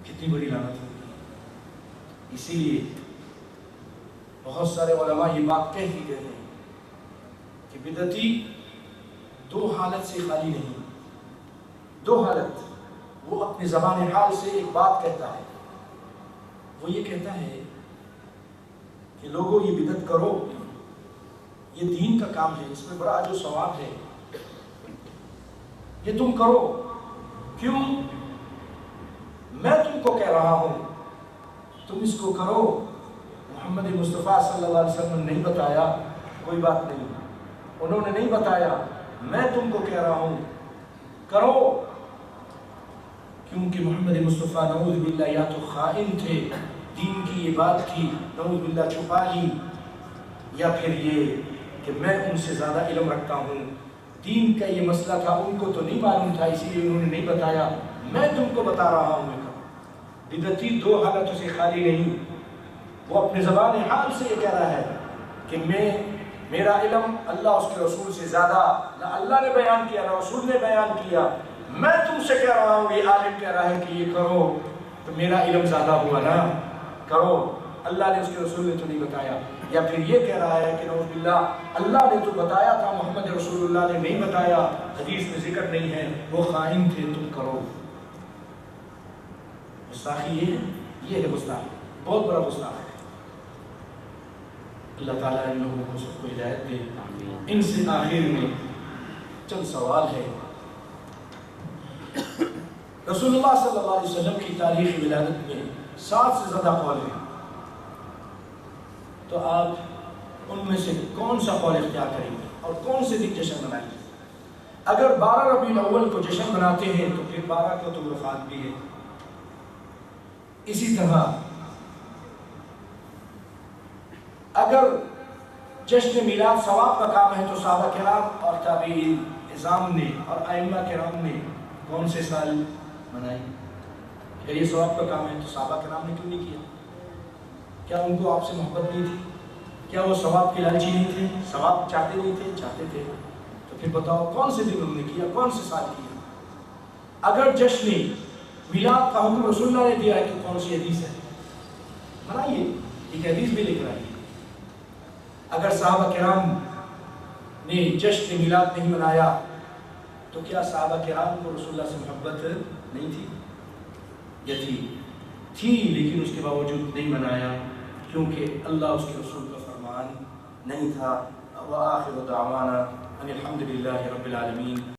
کتنی بڑی لعنت ہے۔ اسی لیے بہت سارے علماء یہ بات کہہ ہی گئے ہیں کہ بدعتی دو حالت سے خالی نہیں، دو حالت۔ وہ اپنی زبان حال سے ایک بات کہتا ہے، وہ یہ کہتا ہے کہ لوگوں یہ بدعت کرو، یہ دین کا کام ہے، اس میں بڑا اجر و ثواب ہے، یہ تم کرو۔ کیوں؟ میں تم کو کہہ رہا ہوں تم اس کو کرو، محمد مصطفیٰ صلی اللہ علیہ وسلم نے نہیں بتایا، کوئی بات نہیں، انہوں نے نہیں بتایا، میں تم کو کہہ رہا ہوں کرو، کیونکہ محمد مصطفیٰ نعوذ باللہ یا تو خائن تھے، دین کی یہ بات تھی، نعوذ باللہ چھپا لی، یا پھر یہ کہ میں ان سے زیادہ علم رکھتا ہوں، دین کا یہ مسئلہ تھا ان کو تو نہیں معلوم تھا اسی لیے انہوں نے نہیں بتایا، میں تم کو بتا رہا ہوں۔ بدعتی دو حالتوں سے خالی نہیں، وہ اپنے زبان حال سے یہ کہہ رہا ہے کہ میرا علم اللہ اس کے رسول سے زیادہ، نہ اللہ نے بیان کیا نہ رسول نے بیان کیا، میں تم سے کہہ رہا ہوں، یہ عالم کہہ رہا ہے کہ یہ کرو تو میرا علم زیادہ ہوا نا، کرو، اللہ نے اس کے رسول نے تو نہیں بتایا۔ یا پھر یہ کہہ رہا ہے کہ نعوذ باللہ اللہ نے تو بتایا تھا، محمد رسول اللہ نے نہیں بتایا، حدیث میں ذکر نہیں ہے، وہ خائن تھے، تم کرو۔ گستاخی یہ ہے گستاخی، بہت بڑا گستاخی ہے۔ اللہ تعالیٰ ان لوگوں کو سب کو ہدایت دے۔ ان سے آخر میں چند سوال ہے۔ رسول اللہ صلی اللہ علیہ وسلم کی تاریخ ولادت میں 7 سے زیادہ قول ہیں، تو آپ ان میں سے کون سا قول اختیار کریں گے اور کون سے دن جشن منائیں گے؟ اگر 12 ربیع الاول کو جشن مناتے ہیں تو پھر 12 کو تو وفات بھی ہے۔ اسی طرح اگر جشن میلاد ثواب کا کام ہے تو صحابہ کرام اور تابعین اعظام نے اور ائمہ کرام نے کون سے سال منائی؟ اگر یہ ثواب کا کام ہے تو صحابہ کرام نے کیوں نہیں کیا؟ کیا ان کو آپ سے محبت نہیں تھی؟ کیا وہ ثواب کے لالچی نہیں تھے؟ ثواب چاہتے نہیں تھے؟ چاہتے تھے۔ تو پھر بتاؤ کون سے دن انہوں نے کیا، کون سے سال کیا؟ اگر جشن میلاد کا حکم رسول اللہ نے دیا ہے تو کون سی حدیث ہے؟ منائیے، ایک حدیث بھی لکھ رہا ہے۔ اگر صحابہ کرام نے جشن میلاد نہیں منایا تو کیا صحابہ کرام کو رسول اللہ سے محبت نہیں تھی؟ یا تھی لیکن اس کے باوجود نہیں منایا؟ کیونکہ اللہ اس کے رسول کا فرمان نہیں تھا۔ وآخر دعوانا ان الحمد للہ رب العالمین۔